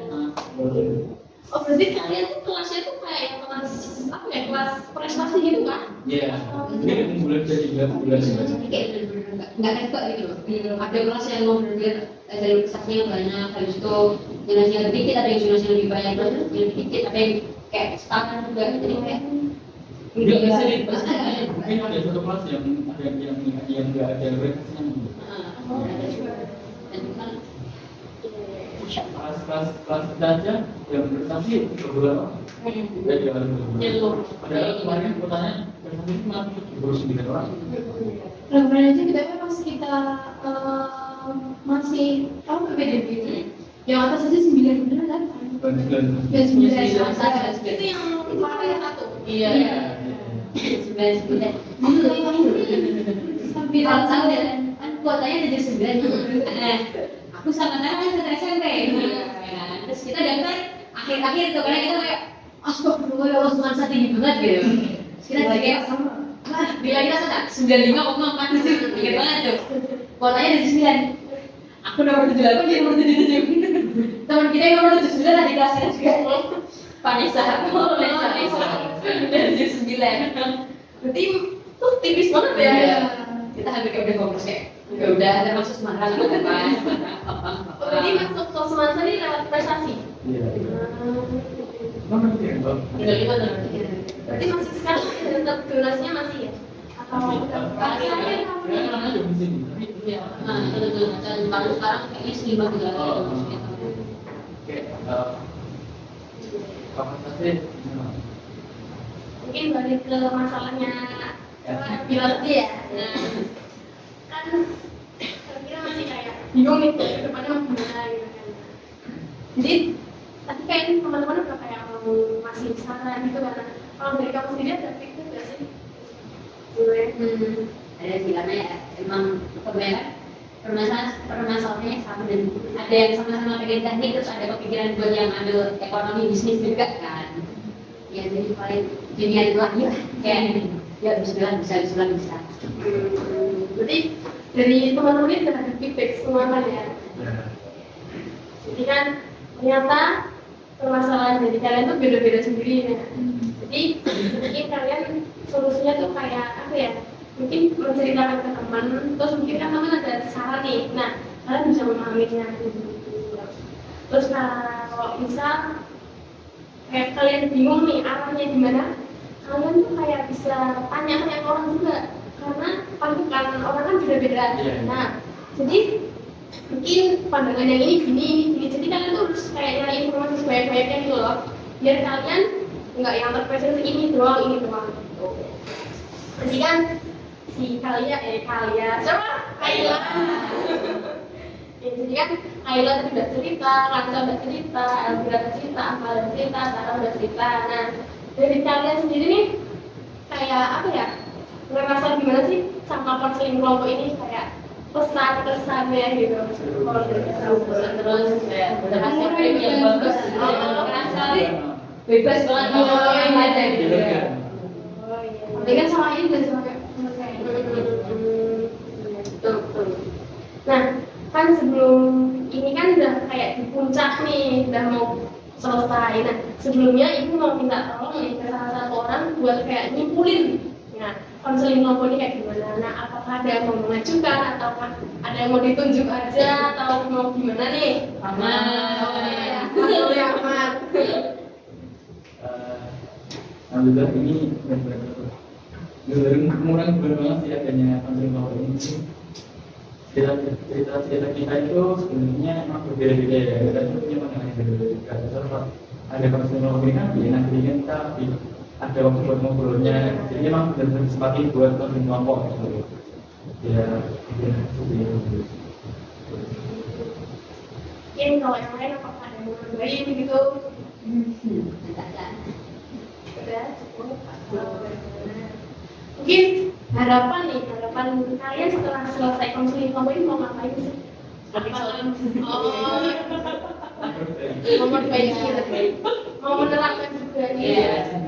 oh berarti kalian tuh kelasnya tuh kayak kelas apa ya kelas prestasi gitu kan Iya. Mungkin bulan ketiga bulan sembilan. tapi kayak bener-bener nggak repot gitu loh ada kelas yang mau bener-bener dari prestasinya banyak habis itu nilainya lebih dikit ada yang nilainya lebih banyak terus yang dikit ada yang kayak standar juga jadi kayak Enggak bisa di mungkin ada satu kelas yang nggak ada orientasinya. Kelas kita aja yang berorientasi beberapa. Ya jangan beberapa. Padahal kemarin kuotanya orientasi cuma 29 orang. Kemarin aja kita pas kita masih PPDB gitu. Yang atas aja 9 bener kan? Ya 9 Itu yang varian satu. Iya. Sembilan. Sembilan Kan kuotanya ada 9. Aku sama Nara kan satu SMP. Terus kita daftar akhir-akhir tuh karena kita kayak astagfirullah ya Allah Tuhan saya tinggi banget gitu. Terus kita jadi kayak bila kita sana 95,47 tinggi banget tuh. Kuotanya ada 9. Aku nomor 78 dia nomor 77. Teman kita yang nomor 79 di kelas kita juga. Vanessa dari 79. Berarti tuh tipis banget ya. Iya. Kita hampir kayak udah fokus kayak ya udah termasuk Semarang apa. Berarti masuk ke semester ini lewat prestasi. Iya. Mana sih yang bang? Tinggal kita tuh. Berarti masih sekarang tetap donasinya masih ya? Atau udah Ya kan aja di sini. Tapi Iya. Nah, itu tuh dan baru sekarang kayaknya 5 kayak kapasitasnya mungkin balik ke masalahnya pilot ya. Nah, kan kita masih kayak bingung nih ke depannya mau gimana gitu kan. Jadi tapi kayak teman-teman udah kayak mau masih di sana gitu kan. Kalau dari kamu sendiri ada pikir nggak sih? Gue Ada sih karena ya emang kebanyakan permasalahannya sama dan ada yang sama-sama pengen teknik terus ada kepikiran buat yang ambil ekonomi bisnis juga kan. Ya jadi paling dunia itu lagi lah kayak ya bisa. berarti dari teman-teman ini udah ada feedback semua kan ya. Jadi kan ternyata permasalahan dari kalian tuh beda-beda sendiri ya. Jadi mungkin kalian solusinya tuh kayak apa ya? Mungkin menceritakan ke teman, terus mungkin kan teman ada saran nih. Nah, kalian bisa memahaminya. Terus kalau misal kayak kalian bingung nih arahnya gimana, kalian tuh kayak bisa tanya-tanya ke orang juga. Karena pandangan orang kan beda-beda. Nah, jadi mungkin pandangan yang ini gini. Jadi kalian tuh harus kayak nyari informasi sebanyak-banyaknya gitu loh. Biar kalian nggak yang terpesona ini doang gitu. Jadi kan si Kaila siapa? Kaila. Ya, jadi kan Kaila tadi udah cerita, Ranca udah cerita, Elvira udah cerita, Amal udah cerita, Sarah udah cerita. Nah, dari kalian sendiri nih kayak apa ya? Ngerasa gimana sih sama konseling kelompok ini kayak pesan-pesannya gitu? Kalau dari pesan terus kayak udah kasih frame yang bagus. Ngerasa bebas banget mau yang aja gitu. Tapi kan sama ini udah sama kayak betul. Nah, kan sebelum ini kan udah kayak di puncak nih, udah mau selesai. Nah, sebelumnya ibu mau minta tolong nih ke salah satu orang buat kayak nyimpulin. Nah, konseling kelompok ini kayak gimana? Nah, apakah ada yang mau mengajukan atau ada yang mau ditunjuk aja atau mau gimana nih? Aman. Aman. Alhamdulillah ini benar-benar mengurangi beban banget sih adanya konseling kelompok ini. Cerita kita itu sebenarnya memang berbeda-beda ya, kita punya pandangan yang berbeda-beda. Kalau ada konseling kelompok ini kan nanti kita ada waktu buat ngobrolnya, jadi memang benar-benar disempatin buat konseling kelompok gitu. Ya, Mungkin kalau yang lain apakah ada yang mau nambahin gitu? Udah cukup. Mungkin harapan kalian setelah selesai konseling kelompok ini mau ngapain sih? Lebih solid. Mau memperbaiki, mau menerapkan juga Iya.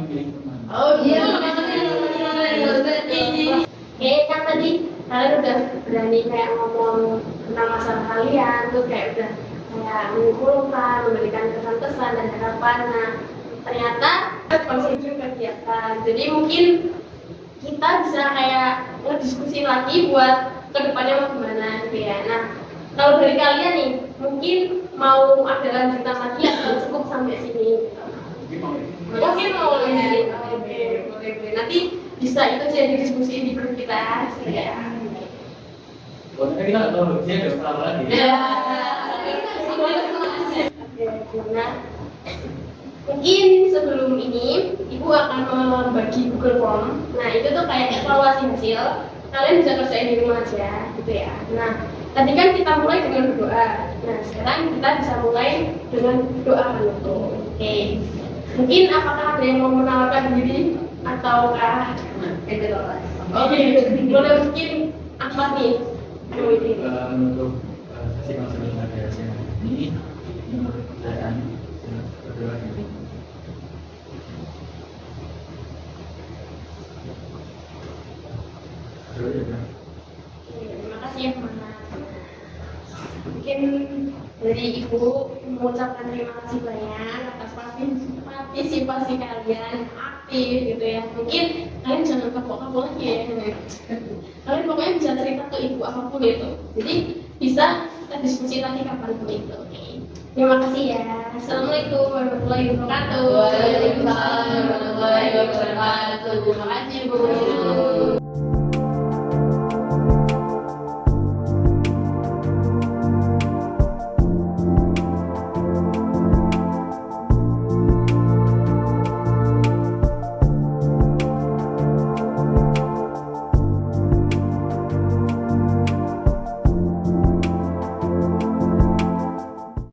Oh iya. Kan tadi kalian udah berani kayak ngomong tentang masalah kalian, terus kayak udah kayak mengumpulkan, memberikan kesan-kesan dan harapan. Nah, ternyata konseling kegiatan. Jadi mungkin kita bisa kayak ngediskusi lagi buat kedepannya mau gimana gitu ya. Nah, kalau dari kalian nih, mungkin mau ada lanjutan lagi atau cukup sampai sini? Mungkin mau lanjutin. Oke, boleh. nanti bisa itu jadi diskusi di grup kita ya. Pokoknya kita nggak tahu dia ada apa lagi. Nah, mungkin sebelum ini ibu akan membagi Google Form. Nah itu tuh kayak evaluasi hasil. Kalian bisa kerjain di rumah aja, gitu ya. Nah, tadi kan kita mulai dengan berdoa. Nah, sekarang kita bisa mulai dengan doa penutup. Oke. Mungkin apakah ada yang mau menawarkan diri ataukah? Oke, boleh mungkin apa nih? Untuk sesi konseling pada siang ini, pertanyaan berdua ini. Terima kasih ya Mas. Mungkin dari Ibu mengucapkan terima kasih banyak atas partisipasi kalian aktif gitu ya. Mungkin kalian jangan kapok-kapok lagi ya. Kalian pokoknya bisa cerita ke Ibu apapun itu. Jadi bisa kita diskusi lagi kapanpun itu. Oke. Terima kasih ya. Assalamualaikum warahmatullahi wabarakatuh. Waalaikumsalam warahmatullahi wabarakatuh. Terima kasih Bu.